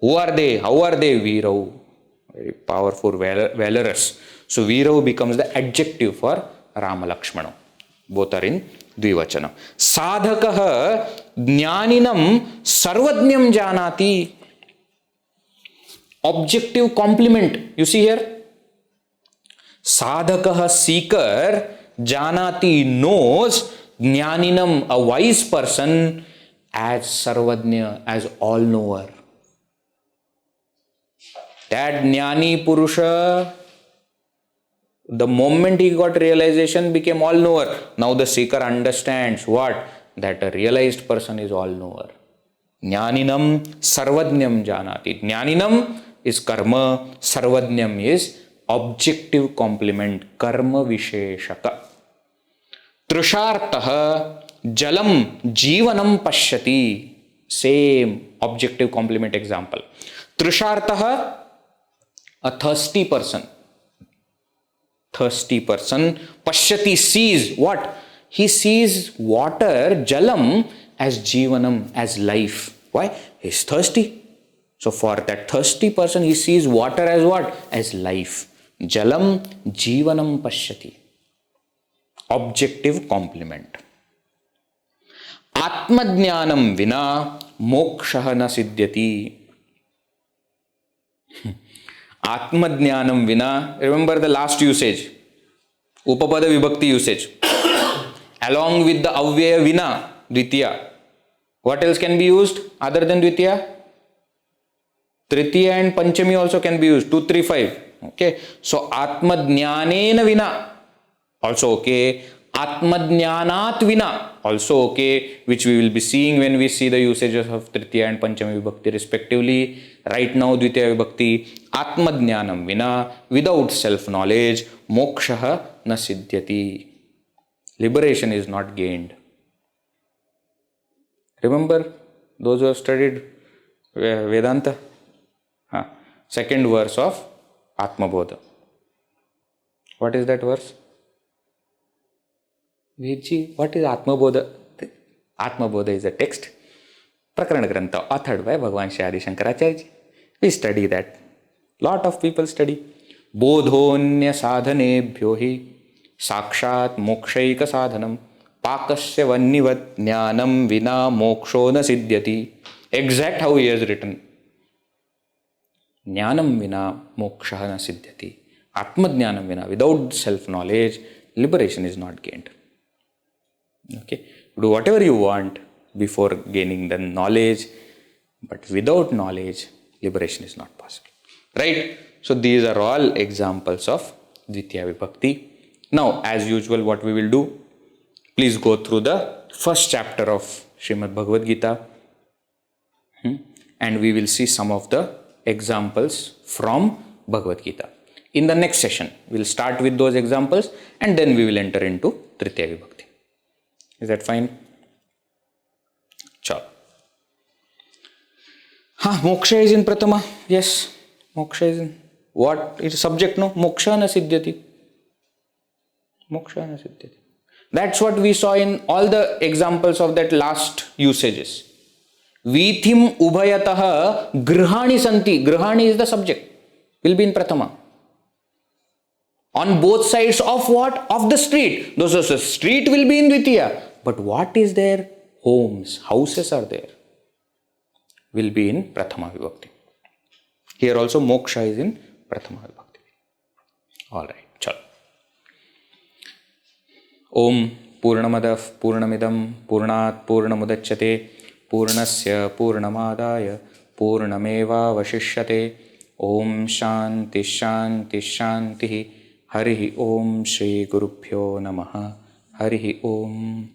Who are they? How are they? Virau. Very powerful, valorous. So Virau becomes the adjective for Rama Lakshmana. Both are in Dvivachana. Sadhakaha Jnaninam Sarvadnyam Janati. Objective complement. You see here? Sadhakaha, seeker, Janati, knows, Jnaninam, a wise person, as Sarvadnya, as all-knower. That Jnani Purusha, the moment he got realization, became all-knower. Now the seeker understands what? That a realized person is all-knower. Jnaninam Sarvadnyam Janati. Jnaninam is karma, Sarvadnyam is objective complement, karma visheshaka. Trushartaha Jalam Jivanam Pashyati. Same objective complement example. Trushartaha, a thirsty person. Thirsty person. Pashyati, sees what? He sees water, Jalam, as Jivanam, as life. Why? He is thirsty. So for that thirsty person, he sees water as what? As life. Jalam Jivanam Pashyati. Objective complement. Atmadjnanam vina moksha na siddhyati. Atmadjnanam vina, remember the last usage. Upapada Vibhakti usage. Along with the avyaya vina, Dvitiya. What else can be used other than Dvitiya? Tritiya and Panchami also can be used. 2, 3, 5. Okay. So Atmadjnanena vina. Also okay. Atmadjnanat vina. Also okay. Which we will be seeing when we see the usages of Tritiya and Panchami Vibhakti respectively. Right now Dvitiya Vibhakti. Atmadjnanam vina. Without self-knowledge. Moksha na siddhyati. Liberation is not gained. Remember those who have studied Vedanta? Second verse of Atmabodha. What is that verse? Vedji, what is Atmabodha? Atmabodha is a text, Prakarana Grantha, authored by Bhagavan Shri Adi Shankaracharya. We study that. Lot of people study. Bodhonya sadhanebhyo hi sakshat mokshaika sadhanam pakasya vannivat jnanam vina moksho na siddhyati. Exact how he has written. Jnanam vina moksha na siddhyati. Atma jnanam vina. Without self-knowledge, liberation is not gained. Okay. Do whatever you want before gaining the knowledge, but without knowledge, liberation is not possible. Right? So these are all examples of Dvitiya Vibhakti. Now, as usual, what we will do, please go through the first chapter of Srimad Bhagavad Gita, and we will see some of the examples from Bhagavad Gita. In the next session, we will start with those examples and then we will enter into Tritiya Vibhakti. Is that fine? Chalo. Moksha is in Pratama. Yes, moksha is in. What is subject? No, moksha na siddhyati. Moksha na siddhyati. That's what we saw in all the examples of that last usages. Vithim ubhayataha grihani santi. Grihani is the subject. Will be in Pratama. On both sides of what? Of the street. Those the street will be in Dvitiya. But what is there? Homes, houses are there. Will be in Prathama Vibhakti. Here also moksha is in Prathama Vibhakti. Alright, chalo. Om Purnamadav Purnamidam Purnat Purnamudachyate Purnasya Purnamadaya Purnameva Vashishyate. Om Shanti Shanti Shanti. Harihi Om Shri Gurubhyo Namaha. Harihi Om.